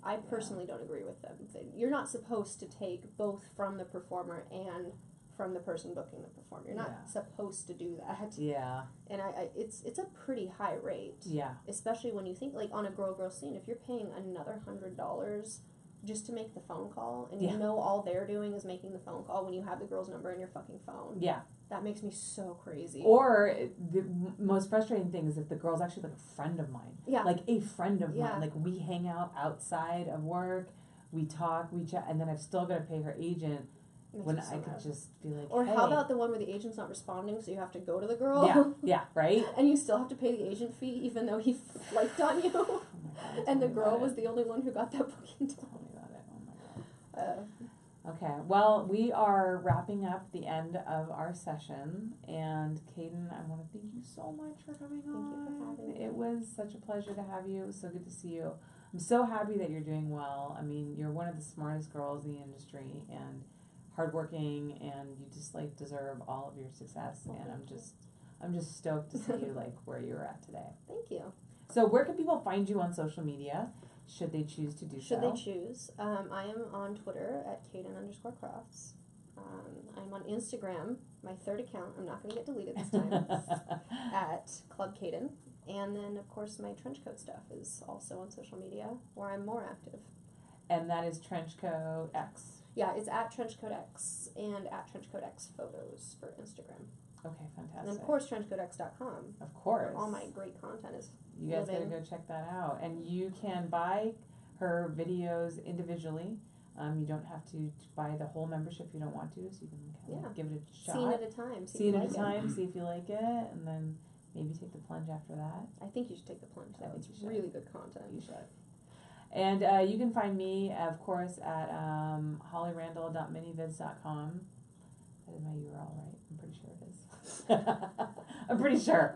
A: I personally don't agree with them. You're not supposed to take both from the performer and from the person booking the performer. You're not
B: Yeah.
A: supposed to do that.
B: Yeah,
A: And it's a pretty high rate.
B: yeah,
A: Especially when you think, like, on a girl scene, if you're paying another $100 just to make the phone call, and
B: Yeah.
A: you know all they're doing is making the phone call when you have the girl's number in your fucking phone.
B: yeah.
A: That makes me so crazy.
B: Or the most frustrating thing is if the girl's actually like a friend of mine.
A: Yeah.
B: Like a friend of
A: Yeah.
B: mine. Like we hang out outside of work, we talk, we chat, and then I've still got to pay her agent
A: Makes
B: when
A: me so
B: I could
A: mad.
B: just be like,
A: Or
B: hey.
A: how about the one where the agent's not responding, so you have to go to the girl?
B: Yeah, yeah, right?
A: And you still have to pay the agent fee, even though he flaked on you.
B: Oh my God,
A: And the
B: tell me
A: girl
B: about
A: was
B: it.
A: the only one who got that booking
B: Tell
A: done.
B: me about it. Oh my God.
A: Uh,
B: Okay, well, we are wrapping up the end of our session, and Kayden, I want to thank you so much for coming
A: Thank you for
B: on.
A: having me.
B: It was such a pleasure to have you. It was so good to see you. I'm so happy that you're doing well. I mean, you're one of the smartest girls in the industry, and hardworking, and you just like deserve all of your success.
A: Well,
B: and
A: thank you.
B: I'm just stoked to see you like where you're at today.
A: Thank you.
B: So, where can people find you on social media? Should they choose to do
A: Should
B: so?
A: they choose? I am on Twitter at Kayden_Kross. I'm on Instagram, my third account. I'm not going to get deleted this time. At Club Kayden. And then, of course, my trench coat stuff is also on social media, where I'm more active.
B: And that is Trenchcoat X.
A: Yeah, it's at TrenchcoatX and at TrenchcoatX photos for Instagram.
B: Okay,
A: And
B: fantastic.
A: then, of course, TrenchcoatX.com.
B: Of course.
A: Where all my great content is.
B: You guys gotta
A: living.
B: go check that out. And you can buy her videos individually. You don't have to buy the whole membership if you don't want to, so you can kind of give it a shot.
A: Scene at a time.
B: See it
A: if you
B: at a
A: like
B: time, see if you like it, and then maybe take the plunge after that.
A: I think you should take the plunge,
B: I
A: though.
B: think
A: It's
B: you should.
A: really good content.
B: You should. And you can find me, of course, at hollyrandall.minivids.com. That is my URL, right? I'm pretty sure it is. I'm pretty sure.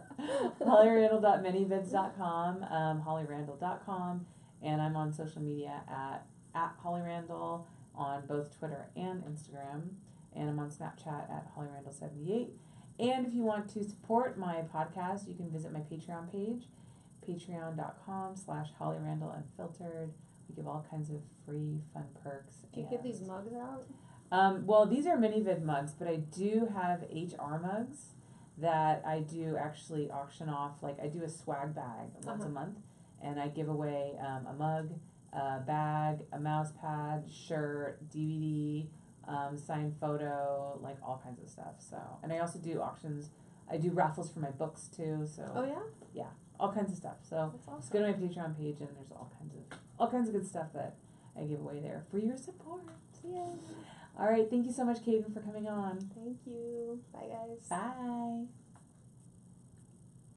B: hollyrandall.minivids.com, hollyrandall.com, and I'm on social media at hollyrandall on both Twitter and Instagram, and I'm on Snapchat at hollyrandall78. And if you want to support my podcast, you can visit my Patreon page, patreon.com/hollyrandallunfiltered. We give all kinds of free, fun perks.
A: Do you give these mugs out?
B: Well, these are minivid mugs, but I do have HR mugs that I do actually auction off. Like, I do a swag bag once a month, and I give away a mug, a bag, a mouse pad, shirt, DVD, signed photo, like all kinds of stuff. So, and I also do auctions. I do raffles for my books too. So,
A: Oh, yeah?
B: all kinds of stuff. So,
A: That's awesome.
B: just go to my Patreon page, and there's all kinds of good stuff that I give away there for your support. Yeah. All right. Thank you so much, Kayden, for coming on.
A: Thank you. Bye, guys.
B: Bye.